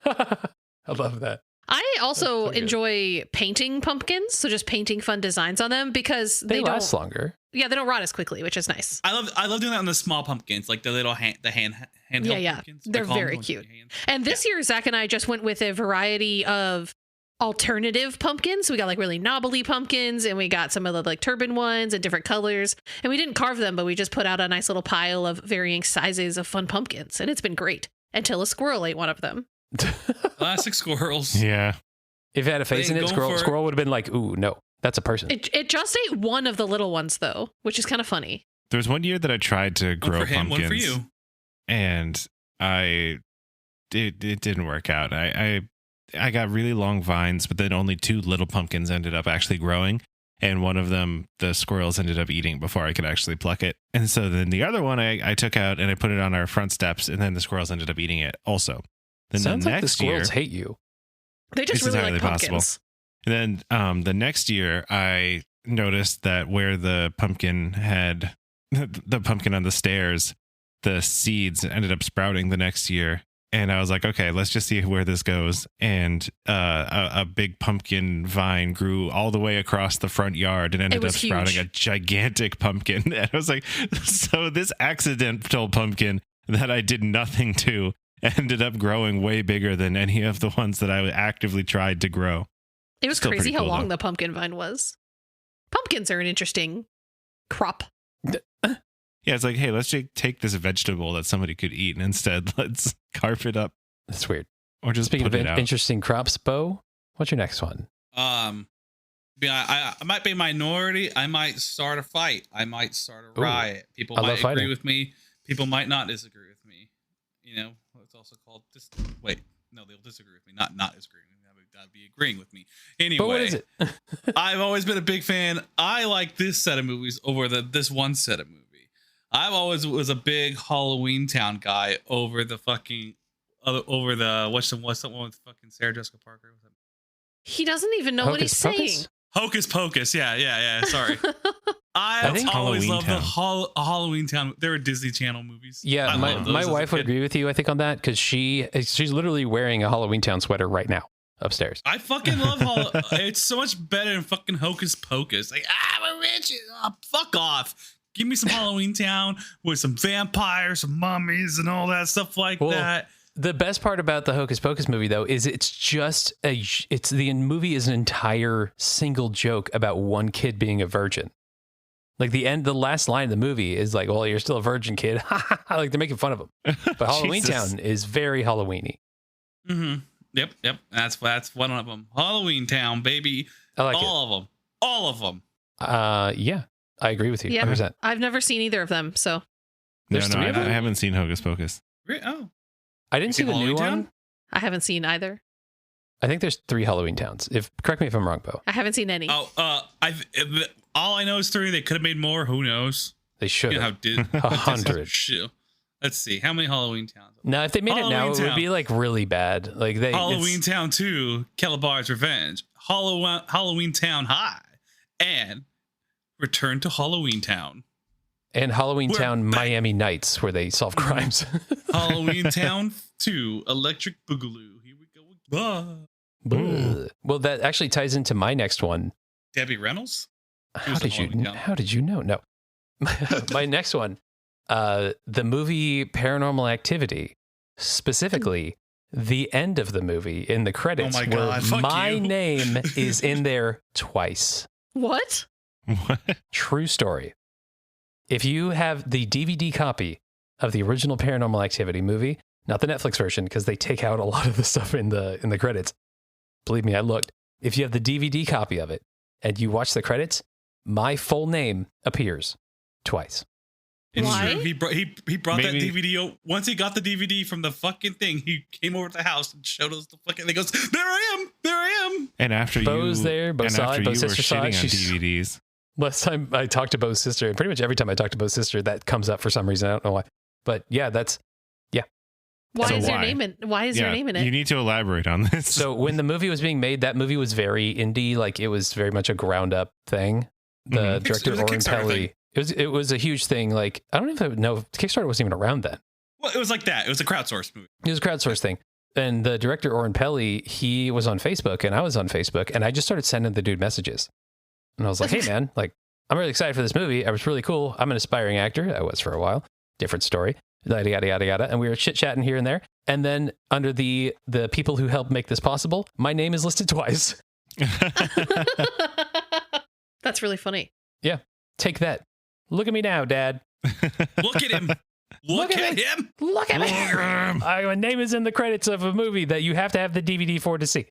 I love that. I also so good. enjoy painting pumpkins, so just painting fun designs on them because They don't last longer. Yeah, they don't rot as quickly, which is nice. I love doing that on the small pumpkins, like the little handheld pumpkins. They're I call them very ones cute. with your hands. And this year, Zach and I just went with a variety of alternative pumpkins. We got like really knobbly pumpkins, and we got some of the like turban ones and different colors. And we didn't carve them, but we just put out a nice little pile of varying sizes of fun pumpkins, and it's been great until a squirrel ate one of them. Classic squirrels. Yeah. If it had a face in They it, go for it. squirrel would have been like, ooh, no, that's a person. It just ate one of the little ones though, which is kind of funny. There was one year that I tried to grow One for him, pumpkins. one for you. And it didn't work out. I got really long vines, but then only 2 little pumpkins ended up actually growing. And one of them, the squirrels ended up eating before I could actually pluck it. And so then the other one I took out and I put it on our front steps, and then the squirrels ended up eating it also. Then Sounds the like the next year, squirrels hate you. They just It's really like entirely pumpkins. and then the next year I noticed that where the pumpkin had the pumpkin on the stairs, the seeds ended up sprouting the next year. And I was like, okay, let's just see where this goes. And a big pumpkin vine grew all the way across the front yard and ended up was sprouting huge. a gigantic pumpkin. And I was like, so this accidental pumpkin that I did nothing to ended up growing way bigger than any of the ones that I actively tried to grow. It was Still crazy pretty how cool, long though. the pumpkin vine was. Pumpkins are an interesting crop. Yeah, it's like, hey, let's take this vegetable that somebody could eat, and instead let's carve it up That's weird. or just Speaking put of it out. interesting crops, Beau, what's your next one? Yeah, I might be a minority. I might start a fight. I might start a Ooh, riot. People I love might agree fighting. with me. People might not disagree with me. You know, it's also called wait. No, they'll disagree with me. Not disagree with me. That'd be agreeing with me. Anyway, But what is it? I've always been a big fan. I like this set of movies over this one set of movie. I've always was a big Halloween Town guy over the fucking over the what's the one with fucking Sarah Jessica Parker? He doesn't even know what he's Hocus saying. Pocus? Hocus Pocus. Yeah. Sorry. I I think always Halloween loved the Town. Halloween Town. There were Disney Channel movies. Yeah, I loved those my as a wife would kid. agree with you, I think, on that, because she's literally wearing a Halloween Town sweater right now upstairs. I fucking love It's so much better than fucking Hocus Pocus. Like, I'm a rich. Fuck off. Give me some Halloween Town with some vampires, some mummies, and all that stuff like that. The best part about the Hocus Pocus movie, though, is the movie is an entire single joke about one kid being a virgin. Like the last line of the movie is like, "Well, you're still a virgin, kid." Like they're making fun of him. But Halloween Town is very Halloweeny. Mm-hmm. Yep. That's one of them. Halloween Town, baby. I like all of them. Yeah, I agree with you. Yeah. 100%. I've never seen either of them, so No, There's I 3 of them? haven't seen Hocus Pocus. Oh, I didn't see the new Halloween Town? one. I haven't seen either. I think there's 3 Halloween Towns. Correct me if I'm wrong, Beau. I haven't seen any. All I know is 3. They could have made more. Who knows? They should You know how have. did 100. Let's see how many Halloween Towns. Now, if they made it now, Halloween it would Town. be like really bad. Like Halloween Town 2, Calabar's Revenge, Halloween Town High, and Return to Halloween Town. And Halloween We're Town back. Miami Nights, where they solve crimes. Halloween Town 2, Electric Boogaloo. Here we go. Bleh. Well, that actually ties into my next one. Debbie Reynolds? How was did the you? Halloween Town. How did you know? No, my next one, the movie Paranormal Activity, specifically the end of the movie in the credits, Oh my God, where fuck my you. name is in there twice. What? What? True story. If you have the DVD copy of the original Paranormal Activity movie, not the Netflix version, because they take out a lot of the stuff in the credits. Believe me, I looked. If you have the DVD copy of it and you watch the credits, my full name appears twice. It's Why? true. He brought Maybe- that DVD. Once he got the DVD from the fucking thing, he came over to the house and showed us the fucking. He goes, "There I am." And after Beau's you, there, Beau's and side, after Beau's you were sister shitting side, on she's- DVDs. Last time I talked to Beau's sister, and pretty much every time I talk to Beau's sister, that comes up for some reason. I don't know why. But yeah, Why So is your why? name in? Why is your name in it? You need to elaborate on this. so when the movie was being made, that movie was very indie. Like it was very much a ground up thing. The Mhm. director, It was a Oren Kickstarter Pelly, thing. it was a huge thing. Like, I don't even know if Kickstarter wasn't even around then. Well, it was like that. It was a crowdsourced movie. It was a crowdsourced thing. And the director, Oren Pelly, he was on Facebook and I was on Facebook and I just started sending the dude messages. And I was like, hey man, like, I'm really excited for this movie. I was really cool. I'm an aspiring actor. I was for a while. Different story. Yada, yada, yada, yada. And we were chit-chatting here and there. And then under the people who helped make this possible, my name is listed twice. That's really funny. Take that. Look at me now, Dad. Look at him. Look at him. Look at me. My name is in the credits of a movie that you have to have the DVD for to see.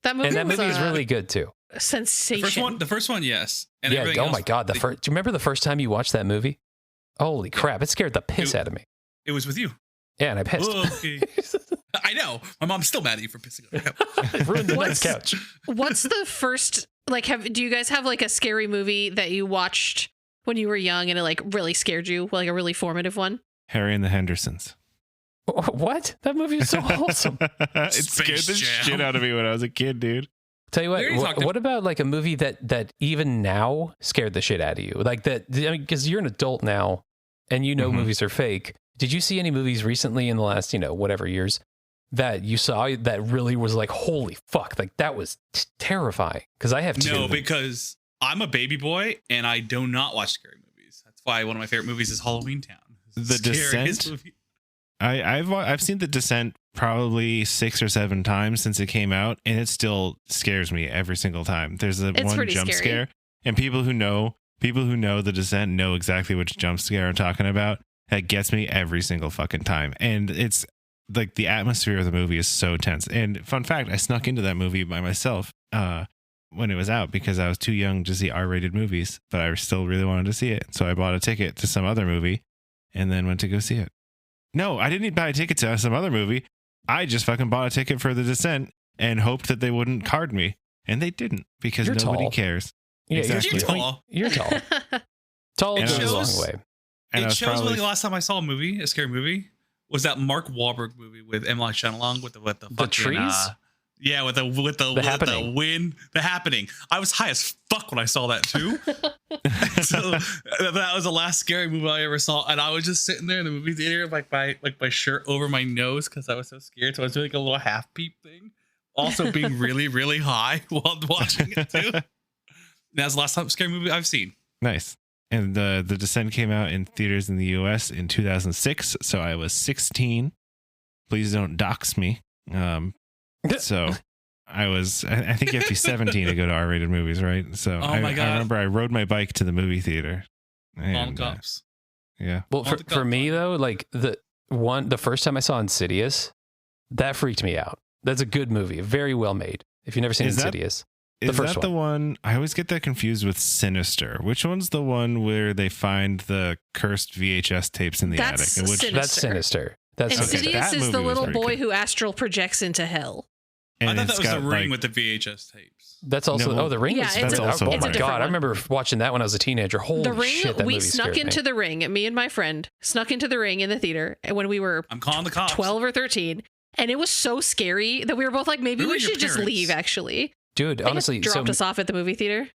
That movie And that was movie is a really good too. sensation. The first one, yes. And Yeah. everything Oh else, my God. Do you remember the first time you watched that movie? Holy crap. It scared the piss out of me. It was with you. Yeah. And I pissed. Okay. I know. My mom's still mad at you for pissing on her. It ruined the What's- nice couch. What's the first like? Do you guys have like a scary movie that you watched when you were young and it like really scared you, like a really formative one? Harry and the Hendersons. What? That movie was so wholesome. It scared the Space Jam. shit out of me when I was a kid, dude. Tell you We already what, talked what about like a movie that even now scared the shit out of you? Like that, I mean, because you're an adult now and you know Mhm. movies are fake. Did you see any movies recently in the last, whatever years that you saw that really was like, holy fuck, like that was terrifying? Because I have two. No, because I'm a baby boy and I do not watch scary movies. That's why one of my favorite movies is Halloween Town. The Scariest Descent? movie. I've seen The Descent probably 6 or 7 times since it came out, and it still scares me every single time. There's a It's one pretty jump scary. scare, and people who know The Descent know exactly which jump scare I'm talking about. That gets me every single fucking time, and it's like the atmosphere of the movie is so tense. And fun fact, I snuck into that movie by myself when it was out because I was too young to see R-rated movies, but I still really wanted to see it, so I bought a ticket to some other movie, and then went to go see it. No, I didn't buy a ticket to some other movie. I just fucking bought a ticket for The Descent and hoped that they wouldn't card me. And they didn't because You're nobody tall. cares. Yeah, Exactly. You're tall. You're tall. Tall And goes it a long shows- way. And I It was shows when probably the last time I saw a scary movie, was that Mark Wahlberg movie with M. Night Shyamalan with the fucking, Trees? Yeah, with the Happening. wind, The Happening. I was high as fuck when I saw that too. So that was the last scary movie I ever saw, and I was just sitting there in the movie theater, like my shirt over my nose because I was so scared. So I was doing like a little half peep thing, also being really really high while watching it too. That's the last time scary movie I've seen. nice. And the Descent came out in theaters in the US in 2006. So I was 16. Please don't dox me. So I think you have to be 17 to go to R-rated movies, right? So Oh my God. I remember I rode my bike to the movie theater. All And, cops. yeah. Well, for me though, like the first time I saw Insidious, that freaked me out. That's a good movie, very well made. If you've never seen Insidious, Is first that the one? I always get that confused with Sinister. Which one's the one where they find the cursed VHS tapes in the That's attic? And which, Sinister. that's Sinister. That's Insidious that is movie the was little pretty boy good. who astral projects into hell. I and thought it's that was got, The Ring like, with the VHS tapes. That's also No. The Ring. Yeah, was, it's that's a- also, it's oh a my different god! I one. remember watching that when I was a teenager. Holy The Ring, shit! That we movie snuck scared into me. The Ring. Me and my friend snuck into The Ring in the theater when we were I'm calling the cops. 12 or 13, and it was so scary that we were both like, maybe Who we are your should just parents? leave. Actually, Dude, They just honestly, dropped us off at the movie theater.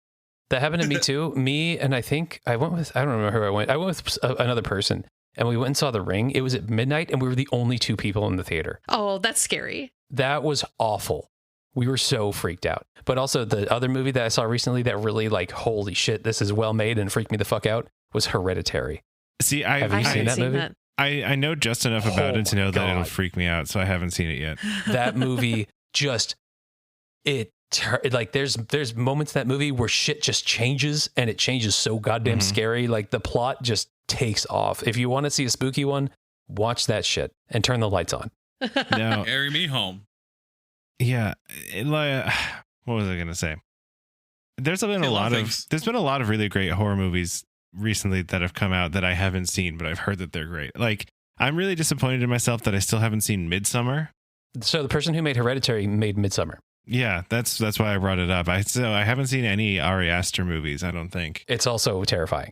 that happened to me too. Me and I think I went with, I don't remember who I went. I went with another person, and we went and saw The Ring. It was at midnight, and we were the only two people in the theater. Oh, that's scary. That was awful. We were so freaked out. But also the other movie that I saw recently that really like, holy shit, this is well made and freaked me the fuck out was Hereditary. See, Have you I seen haven't that seen movie? that. I know just enough about Oh it to know my that it'll God. freak me out, so I haven't seen it yet. That movie just like there's moments in that movie where shit just changes, and it changes so goddamn Mhm. scary. Like the plot just takes off. If you want to see a spooky one, watch that shit and turn the lights on. No, Carry me home. yeah, what was I gonna say? There's been Say a a lot lot of of things. there's been a lot of really great horror movies recently that have come out that I haven't seen, but I've heard that they're great. Like, I'm really disappointed in myself that I still haven't seen Midsummer. So the person who made Hereditary made Midsummer. Yeah, that's why I brought it up. I haven't seen any Ari Aster movies, I don't think. It's also terrifying.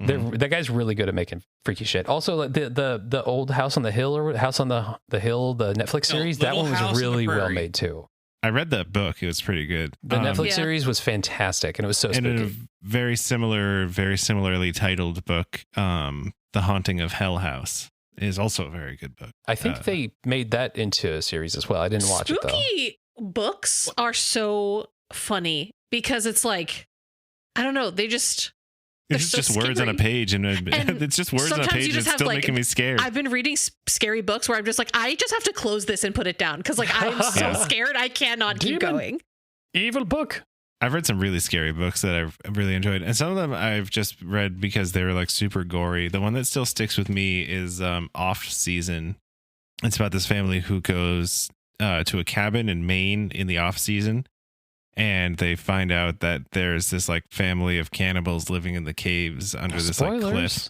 Mhm. That guy's really good at making freaky shit. Also, like the old House on the Hill or House on the Hill, the Netflix No, series, that Little one House on was the really well Prairie. made too. I read that book. It was pretty good. The Netflix Yeah. series was fantastic, and it was so and spooky. a very similarly titled book, The Haunting of Hell House, is also a very good book. I think they made that into a series as well. I didn't watch it though. Spooky books are so funny because it's like, I don't know, they're It's so just words on a scary. page, and And it's just words on a sometimes page. you just And it's have, still like, making me scared. I've been reading scary books where I'm just like, I just have to close this and put it down because like I'm so Yeah. scared I cannot keep Demon. going. Evil book. I've read some really scary books that I've really enjoyed, and some of them I've just read because they were like super gory. The one that still sticks with me is Off Season. It's about this family who goes to a cabin in Maine in the off season, and they find out that there's this like family of cannibals living in the caves under this like cliff,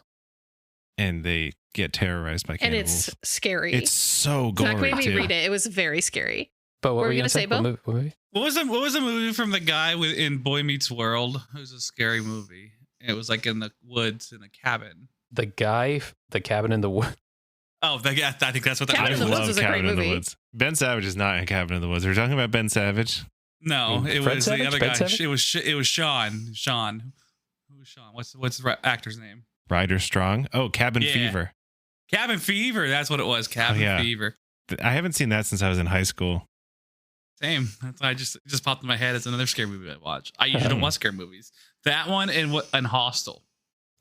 and they get terrorized by And cannibals. it's scary. It's so Zach gory made me too. read it. It was very scary. But what Were were you you gonna say, What Beau? movie? What was the movie from the guy in Boy Meets World? It was a scary movie. It was like in the woods in a cabin. The guy, the cabin in the wood. Oh, I think that's what that Cabin I in the was. Woods love was a great Cabin in the movie. Woods. Ben Savage is not in Cabin in the Woods. We're talking about Ben Savage. No, it Fred was Savage? the other Ben guy. Savage? It was Sean. Sean. Who was Sean? What's the actor's name? Ryder Strong. Oh, Cabin Yeah. Fever. Cabin Fever. That's what it was. Cabin yeah. Fever. I haven't seen that since I was in high school. Same. That's why it just popped in my head as another scary movie I watch. I usually don't watch scary movies. That one and Hostel.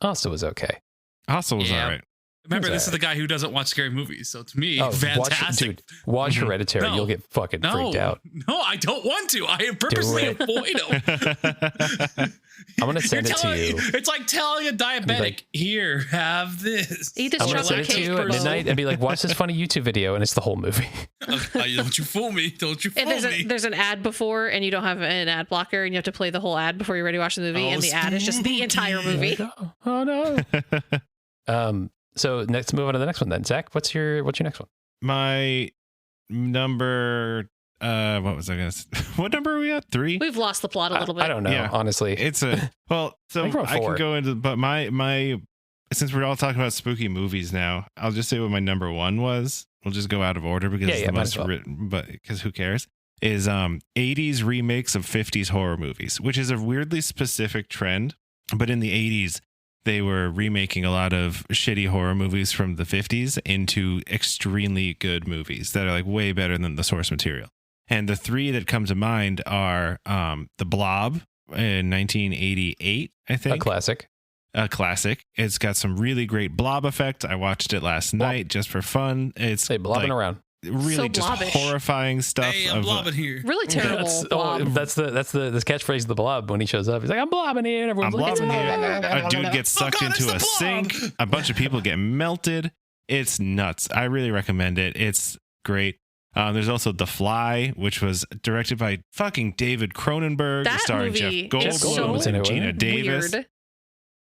Also was okay. Hostel was Yeah. all right. Remember, That's this is the guy who doesn't watch scary movies. So to me, Oh, fantastic. Watch Mhm. Hereditary. No. You'll get fucking No, freaked out. no, I don't want to. I purposely it. avoid them. I'm gonna send it to you. It's like telling a diabetic, like- "Here, have this." Eat this I'm gonna chocolate send it to cake, you at Beau. midnight and be like, watch this funny YouTube video, and it's the whole movie. Don't you fool me! Don't you fool And me! there's an ad before, and you don't have an ad blocker, and you have to play the whole ad before you're ready to watch the movie, Oh, and the ad is just the entire movie. Oh no. So let's move on to the next one then. Zach, what's your next one? My number, what was I going to say? What number are we at? 3? We've lost the plot a little bit. I don't know, Yeah. honestly. It's a, well, so I think we're on I can 4. go into, but my, since we're all talking about spooky movies now, I'll just say what my number 1 was. We'll just go out of order because it's the might most as well. written, but because who cares? Is 80s remakes of 50s horror movies, which is a weirdly specific trend. But in the 80s, they were remaking a lot of shitty horror movies from the 50s into extremely good movies that are like way better than the source material. And the 3 that come to mind are The Blob in 1988, I A think. classic. a classic. It's got some really great blob effects. I watched it last night just for fun. It's They blobbing around. really So just blobbish. horrifying stuff. Hey, I'm blobbing here. Really terrible. That's the catchphrase of the blob when he shows up. He's like, I'm blobbing here. And I'm everyone's like, blobbing here. A dude gets sucked God, into it's a the blob. sink. A bunch of people get melted. It's nuts. I really recommend it. It's great. There's also The Fly, which was directed by fucking David Cronenberg, That starring movie Jeff is Goldblum so and Gina Davis. Weird.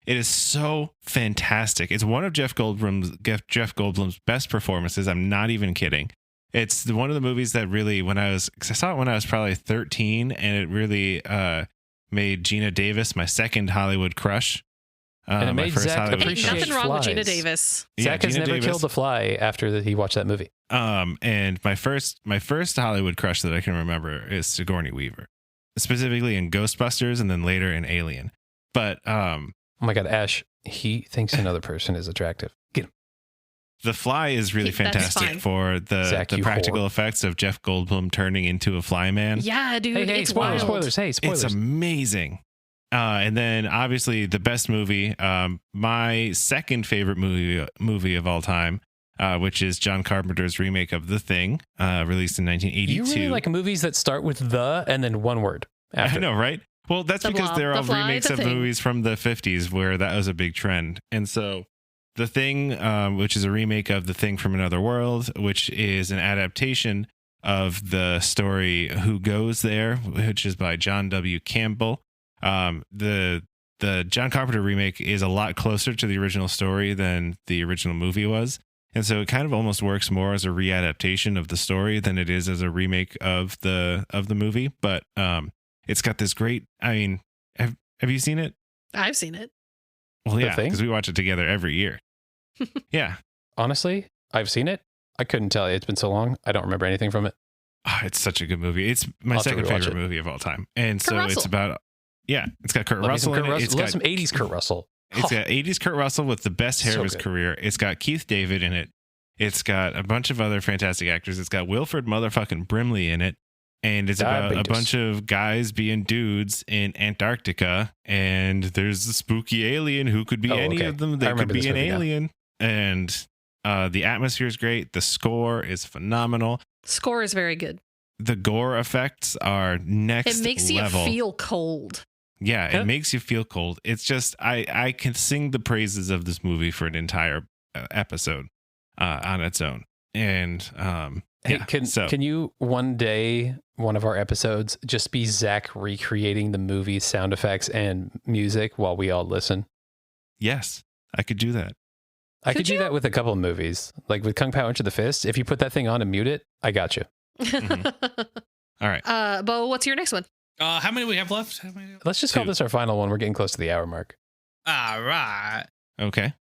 It is so fantastic. It's one of Jeff Goldblum's best performances. I'm not even kidding. It's one of the movies that really, cause I saw it when I was probably 13, and it really made Gina Davis my second Hollywood crush. And it my made first Zach Hollywood appreciate crush. Nothing wrong with Gina flies. Davis. Zach has Gina never Davis. killed a fly after he watched that movie. And my first Hollywood crush that I can remember is Sigourney Weaver, specifically in Ghostbusters and then later in Alien. But Oh my God, Ash, he thinks another person is attractive. Get him. The Fly is really That's fantastic fine. for Zach, the you practical whore. effects of Jeff Goldblum turning into a fly man. Yeah, dude. Hey, it's spoilers, wild. spoilers. Hey, spoilers. It's amazing. And then obviously the best movie, my second favorite movie of all time, which is John Carpenter's remake of The Thing, released in 1982. You really like movies that start with the and then one word after. I know, right? Well, that's The because Blob, they're The all Fly, remakes The of Thing. movies from the 50s where that was a big trend. And so The Thing, which is a remake of The Thing from Another World, which is an adaptation of the story Who Goes There, which is by John W. Campbell. The John Carpenter remake is a lot closer to the original story than the original movie was. And so it kind of almost works more as a readaptation of the story than it is as a remake of the movie. But it's got this great, I mean, have you seen it? I've seen it. Well, The yeah, Thing? because we watch it together every year. Yeah. Honestly, I've seen it. I couldn't tell you. It's been so long. I don't remember anything from it. Oh, it's such a good movie. It's my I'll have to second rewatch favorite it. movie of all time. And Kurt so it's Russell. about, it's got Kurt Love me some Russell Kurt in it. Russell. It's Love got some 80s Kurt Russell. It's got 80s Kurt Russell with the best hair So of his good. career. It's got Keith David in it. It's got a bunch of other fantastic actors. It's got Wilford motherfucking Brimley in it. And it's about a Diabetes. bunch of guys being dudes in Antarctica. And there's a spooky alien who could be Oh, any okay. of them. I They could remember be this an movie now. alien. And the atmosphere is great. The score is phenomenal. Score is very good. The gore effects are next It makes level. you feel cold. Yeah, Huh? it makes you feel cold. It's just I can sing the praises of this movie for an entire episode on its own. And Hey, yeah, can you one day, one of our episodes, just be Zach recreating the movie sound effects and music while we all listen? yes, I could do that. I could Could do you? that with a couple of movies. Like with Kung Pao Into the Fist. If you put that thing on and mute it, I got you. All right. Beau, what's your next one? How many do we have left? How many? Let's just call Two. this our final one. We're getting close to the hour mark. All right. Okay.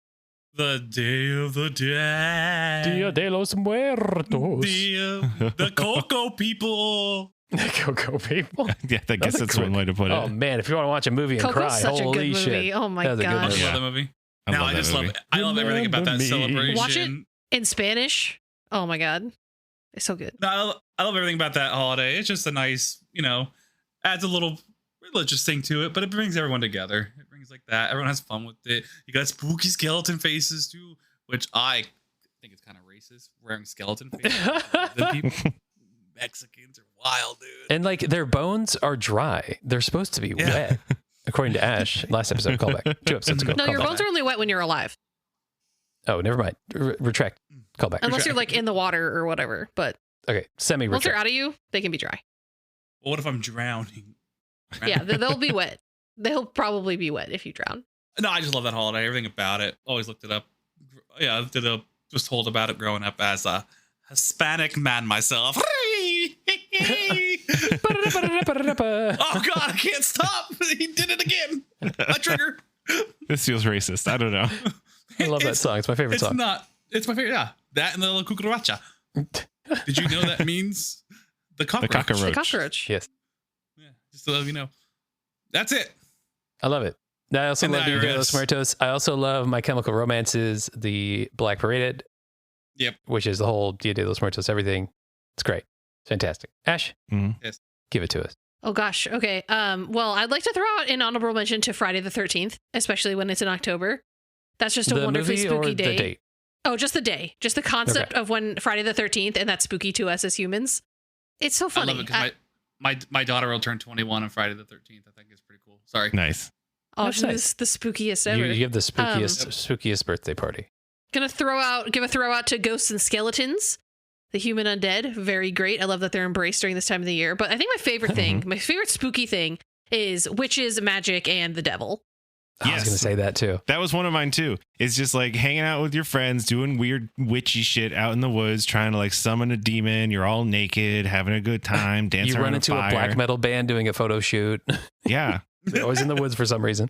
The Day of the Dead. Dia de los Muertos. The Coco people. Coco people. Yeah, I guess a that's quick- one way to put it. Oh man, if you want to watch a movie and Coco's cry, such a holy good movie. shit. Oh my That was a good I gosh. movie. love that movie. I No, love I that just movie. love it. I love everything about that Remember me. celebration. Watch it. In Spanish. Oh my god. It's so good. No, I love everything about that holiday. It's just a nice, adds a little religious thing to it, but it brings everyone together. It brings like that. Everyone has fun with it. You got spooky skeleton faces too, which I think it's kind of racist, wearing skeleton faces. The people, Mexicans are wild, dude. And like their bones are dry. They're supposed to be Yeah. wet. According to Ash, last episode, callback. 2 episodes ago. No, your callback. bones are only wet when you're alive. Oh, never mind. Retract. Callback. Unless you're like in the water or whatever. But Okay, once semi-retract. they're out of you, they can be dry. Well, what if I'm drowning? Yeah, they'll be wet. They'll probably be wet if you drown. No, I just love that holiday. Everything about it. Always looked it up. Yeah, was told about it growing up as a Hispanic man myself. Oh God, I can't stop. He did it again. A trigger. This feels racist. I don't know. I love that song. It's my favorite It's song. not. It's my favorite. Yeah, that and the La Cucaracha. Did you know that means the cockroach? cockroach. The cockroach. Yes. Yeah, just to let you know. That's it. I love it. I also And the love Dia de los IRS. Muertos. I also love My Chemical Romances, the Black Paraded. Yep. Which is the whole Dia de los Muertos, everything. It's great. It's fantastic. Ash, Mhm. Yes. give it to us. Oh gosh. Okay. Well, I'd like to throw out an honorable mention to Friday the 13th, especially when it's in October. That's just a The wonderfully movie spooky or day. the date? Oh, just the day. Just the concept of when Friday the 13th, and that's spooky to us as humans. It's so funny. I love it because my daughter will turn 21 on Friday the 13th. I think it's pretty cool. Sorry. Nice. Oh, That's this nice. is the spookiest ever. You have the spookiest birthday party. Gonna give a throw out to Ghosts and Skeletons, the human undead. Very great. I love that they're embraced during this time of the year. But I think my favorite thing, my favorite spooky thing, is witches, magic, and the devil. I was going to say that too. That was one of mine too. It's just like hanging out with your friends, doing weird witchy shit out in the woods, trying to like summon a demon. You're all naked, having a good time, dancing You around run into a a black metal band doing a photo shoot. Yeah. They're always in the woods for some reason.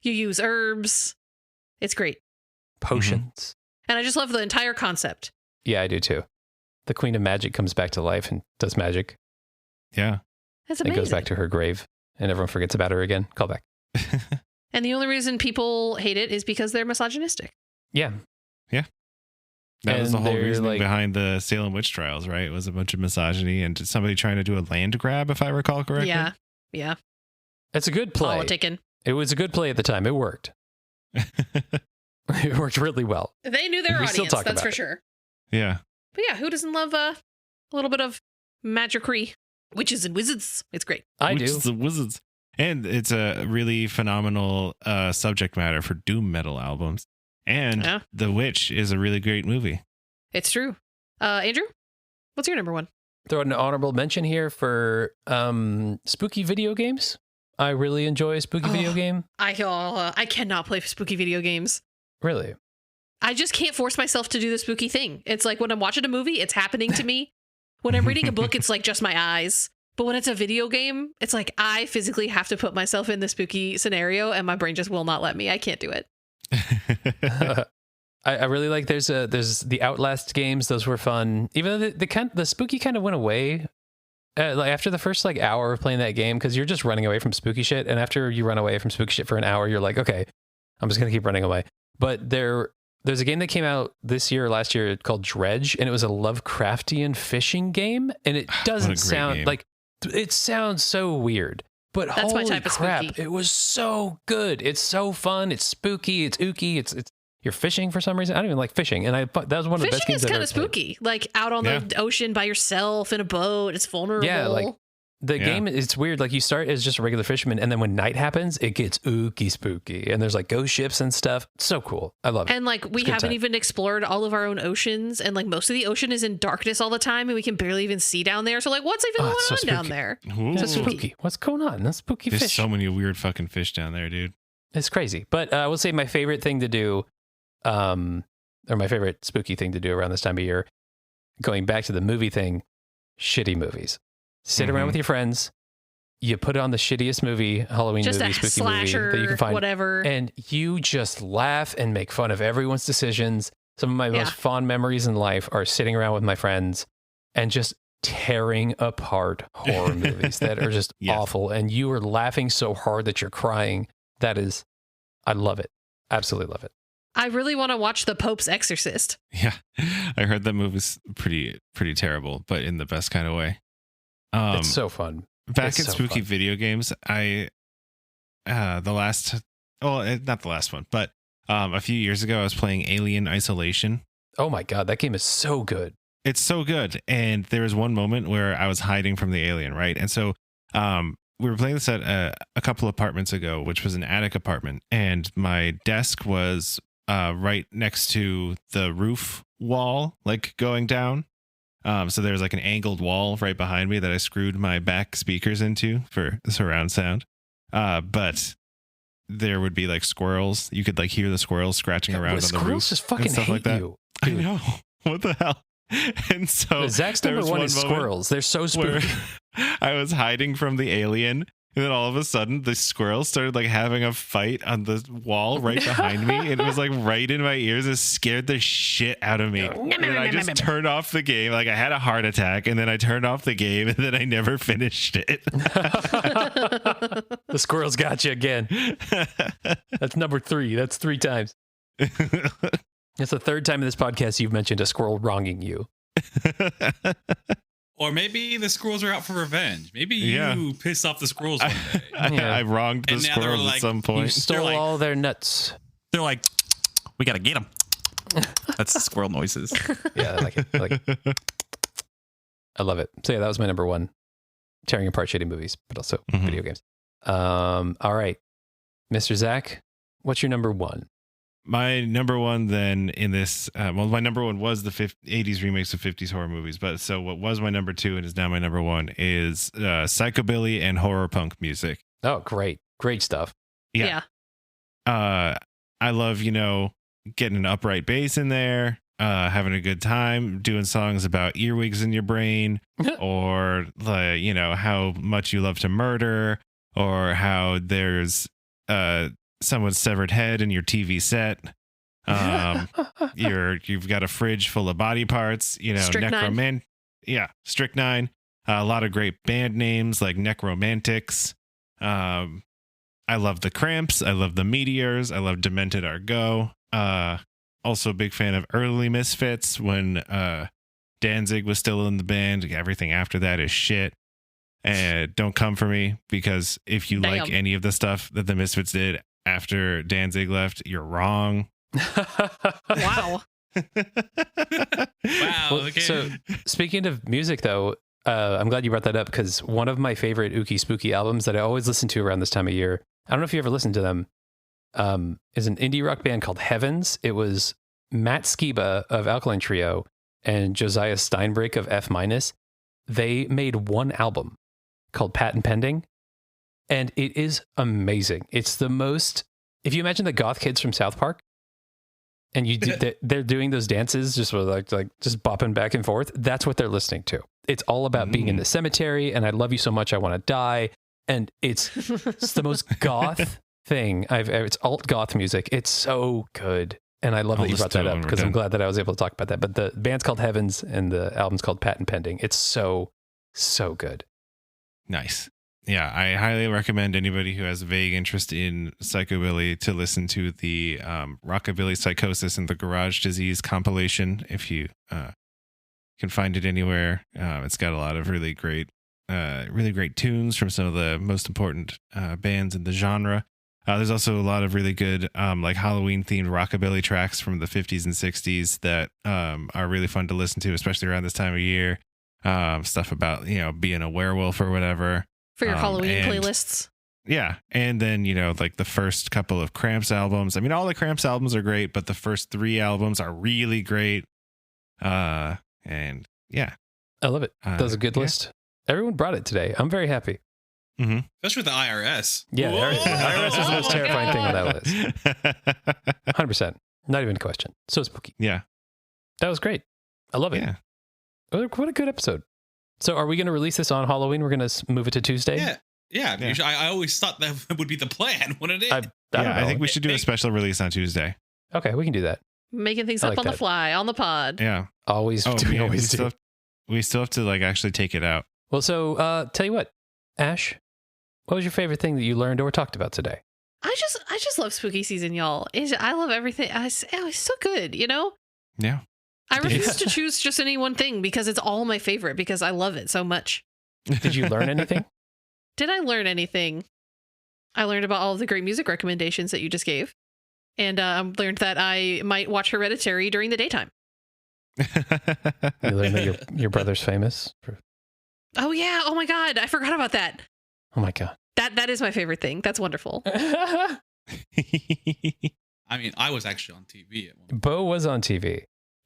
You use herbs. It's great. Potions. And I just love the entire concept. Yeah, I do too. The Queen of Magic comes back to life and does magic. Yeah. That's And amazing. goes back to her grave, and everyone forgets about her again. Call back. And the only reason people hate it is because they're misogynistic. Yeah. That was And the whole they're, reasoning like- behind the Salem witch trials, right? It was a bunch of misogyny and somebody trying to do a land grab, if I recall correctly. Yeah. Yeah. It's a good play. Politicking. It was a good play at the time. It worked. It worked really well. They knew their We still audience, talk that's about for it. sure. Yeah. But yeah, who doesn't love a little bit of magicry? Witches and wizards. It's great. I do. Witches and wizards. And it's a really phenomenal subject matter for doom metal albums. And Yeah. The Witch is a really great movie. It's true. Andrew, what's your number one? Throw an honorable mention here for spooky video games. I really enjoy a spooky video game. I cannot play spooky video games. Really? I just can't force myself to do the spooky thing. It's like when I'm watching a movie, it's happening to me. When I'm reading a book, it's like just my eyes. But when it's a video game, it's like I physically have to put myself in the spooky scenario and my brain just will not let me. I can't do it. I really like there's the Outlast games. Those were fun. Even though the spooky kind of went away like after the first like hour of playing that game, because you're just running away from spooky shit. And after you run away from spooky shit for an hour, you're like, okay, I'm just gonna keep running away. But there's a game that came out this year or last year called Dredge, and it was a Lovecraftian fishing game, and it doesn't sound game. like it sounds so weird. But That's my holy type of crap, spooky. it was so good. It's so fun. It's spooky. It's ooky. It's you're fishing for some reason. I don't even like fishing, and that was one of the best Fishing games is I've kind ever of played. spooky. Like out on the ocean by yourself in a boat. It's vulnerable. Yeah, like the game, it's weird. Like you start as just a regular fisherman, and then when night happens, it gets ooky spooky, and there's like ghost ships and stuff. It's so cool. I love it. And like we good haven't time. even explored all of our own oceans, and like most of the ocean is in darkness all the time, and we can barely even see down there. So like, what's even Oh, going it's so on down spooky. there? Ooh. It's spooky. What's going on? That's spooky There's fish. so many weird fucking fish down there, dude. It's crazy. But I will say my favorite thing to do, or my favorite spooky thing to do around this time of year, going back to the movie thing, shitty movies. Sit around Mhm. with your friends. You put on the shittiest movie, Halloween Just movie, a spooky slasher, movie that you can find. whatever. And you just laugh and make fun of everyone's decisions. Some of my most fond memories in life are sitting around with my friends and just tearing apart horror movies that are just Yes. awful. And you are laughing so hard that you're crying. I love it. Absolutely love it. I really want to watch The Pope's Exorcist. Yeah. I heard that movie's pretty terrible, but in the best kind of way. It's so fun. Back It's at so spooky fun. video games, not the last one, but a few years ago I was playing Alien Isolation. Oh my God, that game is so good. It's so good. And there was one moment where I was hiding from the alien, right? And so we were playing this at a couple apartments ago, which was an attic apartment, and my desk was right next to the roof wall, like going down. So there's like an angled wall right behind me that I screwed my back speakers into for surround sound. But there would be like squirrels. You could like hear the squirrels scratching around on the roof. Squirrels just fucking and stuff hate like that. you. I Dude. know. What the hell? And so Zach's there number was one is moment squirrels. They're so where spooky. I was hiding from the alien, and then all of a sudden the squirrels started like having a fight on the wall right behind me, and it was like right in my ears. It scared the shit out of me. And then I just turned off the game. Like I had a heart attack, and then I turned off the game, and then I never finished it. The squirrels got you again. That's number 3. That's 3 times. It's the 3rd time in this podcast you've mentioned a squirrel wronging you. Or maybe the squirrels are out for revenge. Maybe Yeah. you pissed off the squirrels one day. I wronged the And now they're squirrels like, at some You point. stole like- all their nuts. They're like, we gotta get them. That's the squirrel noises. Yeah, I like it. I love it. So yeah, that was my number one. Tearing apart shitty movies, but also Mhm. video games. All right, Mr. Zach, what's your number one? My number one then in this, my number one was the 80s remakes of 50s horror movies. But so what was my number two and is now my number one is psychobilly and horror punk music. Oh, great stuff. Yeah. I love, getting an upright bass in there, having a good time, doing songs about earwigs in your brain, or how much you love to murder, or how there's someone's severed head in your TV set. You've got a fridge full of body parts, Strychnine. Strychnine. A lot of great band names like Necromantics. I love the Cramps. I love the Meteors. I love Demented Argo. Also a big fan of early Misfits when Danzig was still in the band. Everything after that is shit. And don't come for me, because if you like Damn. any of the stuff that the Misfits did after Danzig left, you're wrong. Wow. Wow. Well, Okay. so speaking of music, though, I'm glad you brought that up, because one of my favorite Ookie Spooky albums that I always listen to around this time of year, I don't know if you ever listened to them, is an indie rock band called Heavens. It was Matt Skiba of Alkaline Trio and Josiah Steinbrück of F-. They made one album called Patent Pending, and it is amazing. It's the most, if you imagine the goth kids from South Park, and they're doing those dances just with like just bopping back and forth, that's what they're listening to. It's all about being in the cemetery, and I love you so much I want to die, and it's the most goth thing it's alt goth music. It's so good, and I love that you brought that up, because I'm glad that I was able to talk about that. But the band's called Heavens and the album's called Patent Pending. It's so good. Nice. Yeah, I highly recommend anybody who has a vague interest in psychobilly to listen to the Rockabilly Psychosis and the Garage Disease compilation, if you can find it anywhere. It's got a lot of really great tunes from some of the most important bands in the genre. There's also a lot of really good like Halloween themed rockabilly tracks from the 50s and 60s that are really fun to listen to, especially around this time of year. Stuff about being a werewolf or whatever. For your Halloween and- playlists. Yeah. And then, like the first couple of Cramps albums. I mean, all the Cramps albums are great, but the first 3 albums are really great. And yeah. I love it. That was a good list. Everyone brought it today. I'm very happy. Mm-hmm. Especially with the IRS. Yeah, the IRS is the most terrifying thing on that list. 100%. Not even a question. So spooky. Yeah. That was great. I love it. Yeah. What a good episode. So are we going to release this on Halloween? We're going to move it to Tuesday? Yeah. Yeah. Yeah. I always thought that would be the plan, wouldn't it? I don't know. I think we should do a special release on Tuesday. Okay, we can do that. Making things I up like on the that. fly, on the pod. Yeah. Always do. We always do. We still have to like actually take it out. Well, so tell you what, Ash, what was your favorite thing that you learned or talked about today? I just love spooky season, y'all. I love everything. It's so good, Yeah. I refuse to choose just any one thing because it's all my favorite because I love it so much. Did you learn anything? Did I learn anything? I learned about all of the great music recommendations that you just gave. And learned that I might watch Hereditary during the daytime. You learned that your brother's famous? Oh, yeah. Oh, my God. I forgot about that. Oh, my God. That is my favorite thing. That's wonderful. I mean, I was actually on TV at one point. Beau was on TV.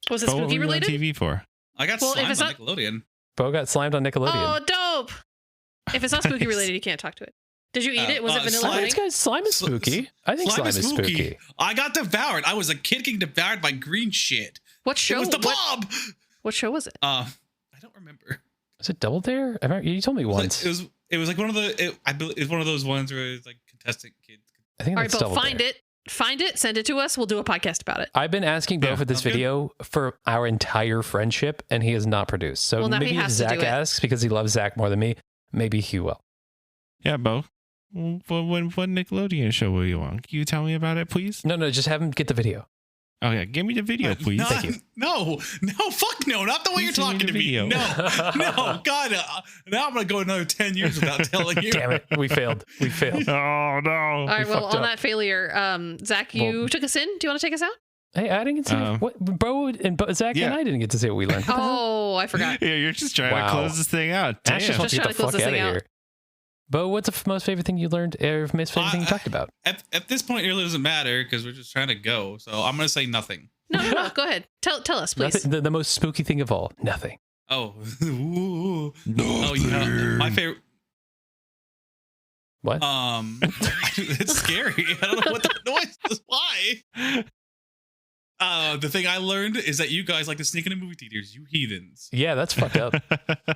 Was it What were spooky you on related? TV for? I got Well, if slimed it's on not- Nickelodeon. Beau got slimed on Nickelodeon. Oh, dope. If it's not spooky related, you can't talk to it. Did you eat it? Was it vanilla slime- pudding? Slime is spooky. I think slime is spooky. I got devoured. I was a kid getting devoured by green shit. What show? It was the Bob. What show was it? I don't remember. Was it Double Dare? You told me once. It was like one of the. I believe it's one of those ones where it's like contestant kids. I think All right, that's but Double find Dare. it. Find it. Send it to us. We'll do a podcast about it. I've been asking Beau Yeah, for this sounds good. video for our entire friendship, and he has not produced. So Well, now he maybe if has to Zach do it. asks because he loves Zach more than me, maybe he will. Yeah, Beau. What Nickelodeon show were you on? Can you tell me about it, please? No, just have him get the video. Oh yeah, give me the video, please. Not, Thank you. No, fuck no, not the way you're Please send me talking the to me. video. No, God, now I'm gonna go another 10 years without telling you. Damn it, we failed. We failed. Oh no! All right, well, fucked on up. that failure, Zach, you took us in. Do you want to take us out? Hey, I didn't get to see what Beau and Zach Yeah. and I didn't get to see what we learned. Oh, I forgot. Yeah, you're just trying Wow. to close this thing out. Damn. Ash just wants to Just get the trying to close fuck this out of thing out. here. Beau, what's the most favorite thing you learned, or most favorite thing you talked about? At this point, it really doesn't matter because we're just trying to go. So I'm gonna say nothing. No. Go ahead. Tell us, please. Nothing, the most spooky thing of all. Nothing. Oh, Ooh. Oh, yeah. My favorite. What? It's scary. I don't know what that noise is. Why? The thing I learned is that you guys like to sneak into movie theaters. You heathens. Yeah, that's fucked up. I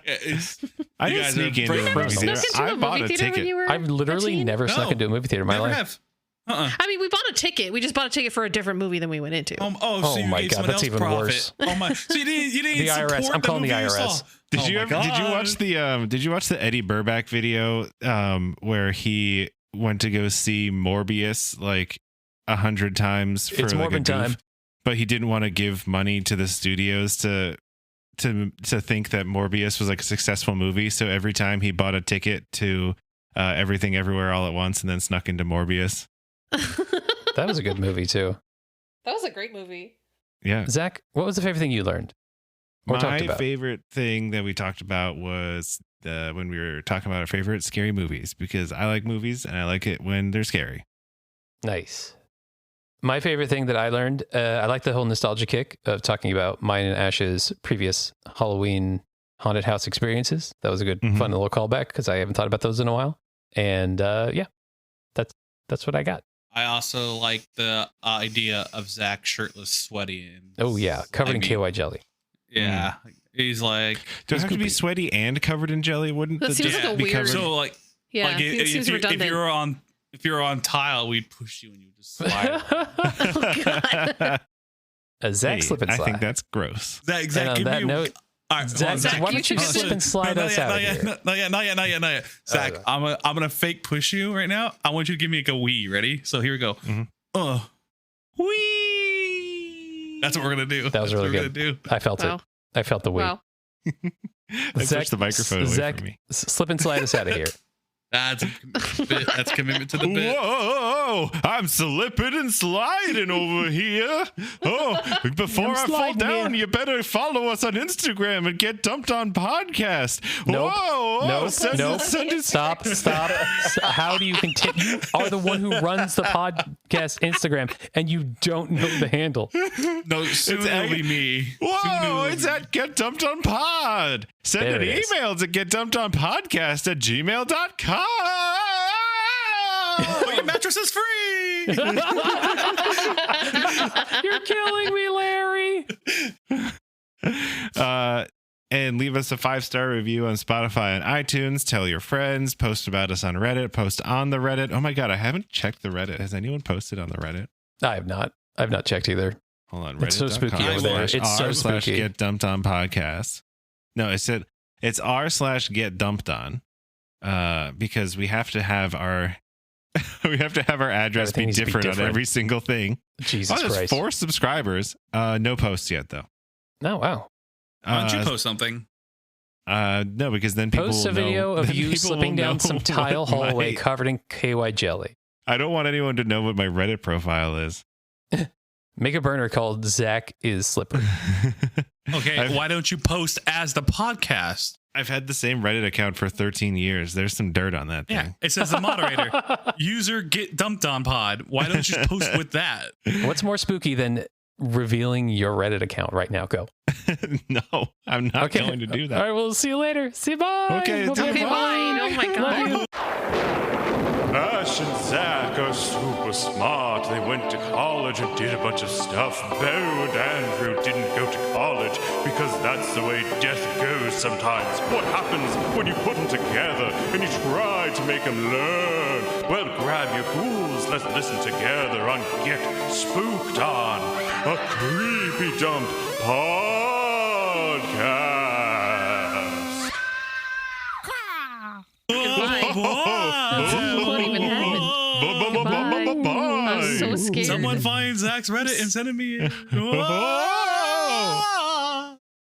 You didn't guys sneak are into a very movie gross. theater. Snuck into I a bought movie a theater when ticket. you were I've literally 13? never snuck No, into a movie theater in my Never life. have. I mean, we bought a ticket. We just bought a ticket for a different movie than we went into. So Oh you my gave God, someone that's else even profit. worse. Oh my! So you didn't The IRS. support I'm calling the movie you IRS. saw. Did Oh you my ever, did you God. watch the Eddie Burback video where he went to go see Morbius like 100 times for It's like a Morbin goof, time. but he didn't want to give money to the studios to think that Morbius was like a successful movie, so every time he bought a ticket to Everything Everywhere All at Once and then snuck into Morbius. That was a good movie too. That was a great movie. Yeah. Zach, what was the favorite thing you learned? Or talked My about? favorite thing that we talked about was when we were talking about our favorite scary movies, because I like movies and I like it when they're scary. Nice. My favorite thing that I learned, I like the whole nostalgia kick of talking about mine and Ash's previous Halloween haunted house experiences. That was a good, Mhm. fun little callback because I haven't thought about those in a while. And yeah, that's what I got. I also like the idea of Zach shirtless, sweaty, and Oh yeah, covered in KY jelly. Yeah, he's like. Does it have to be Scoopy. sweaty and covered in jelly? Wouldn't That the seems dick like a be weird- covered? So like, Yeah, like it seems redundant. if you're on tile, we'd push you and you just slide. Oh, God. A Zach Hey, slip and I slide. think that's gross. Zach, And on give that me note, all right, Zach, Zach, why you don't you took us slip in. and slide us out of here? Not yet. Zach, Okay. I'm gonna fake push you right now. I want you to give me like a wee. Ready? So here we go. Mhm. Wee. That's what we're gonna do. That was That's what really we're gonna do. I felt Wow. it. I felt the weight. Wow. I Zach- pushed the microphone away Zach, from me. slip and slide us out of here. That's commitment to the bit. Whoa! I'm slipping and sliding over here. Oh, before I'm I fall sliding down, here. you better follow us on Instagram and get dumped on podcast. Nope. Whoa! Nope. Send Nope. it. Stop. How do you continue? You are the one who runs the podcast Instagram, and you don't know the handle. No, soon It's it'll be me. Soon Whoa! it'll It's be- at Get Dumped on Pod. Send There an it is. email to getdumpedonpodcast@gmail.com. Oh, your mattress is free. You're killing me, Larry. And leave us a 5-star review on Spotify and iTunes. Tell your friends. Post about us on Reddit. Post on the Reddit. Oh my God, I haven't checked the Reddit. Has anyone posted on the Reddit? I have not. I've not checked either. Hold on. It's so spooky over there. It's so spooky. Get dumped on podcast. No, it said it's r/get dumped on. Because we have to have our address Everything be needs to be different on different. every single thing. Jesus There's Christ. 4 subscribers. No posts yet though. No, wow. Why don't you post something? No, because then people Post a will know- video of then you people will slipping down know some tile what my- hallway covered in KY jelly. I don't want anyone to know what my Reddit profile is. Make a burner called Zach is Slippery. Okay, I've- why don't you post as the podcast? I've had the same Reddit account for 13 years. There's some dirt on that Yeah, thing. it says the moderator. User get dumped on pod. Why don't you just post with that? What's more spooky than revealing your Reddit account right now? Go. No, I'm not going to do All that. right, we'll see you later. See you. Bye. Okay, Bye. Okay, fine. Oh my Love you. God. Ash and Zach are super smart. They went to college and did a bunch of stuff. Beau and Andrew didn't go to college because that's the way death goes sometimes. What happens when you put them together and you try to make them learn? Well, grab your ghouls. Let's listen together on Get Spooked On, a creepy dump podcast. Goodbye. What even happened? Goodbye. I'm so scared. Someone find Zach's Reddit and send it me. Oh!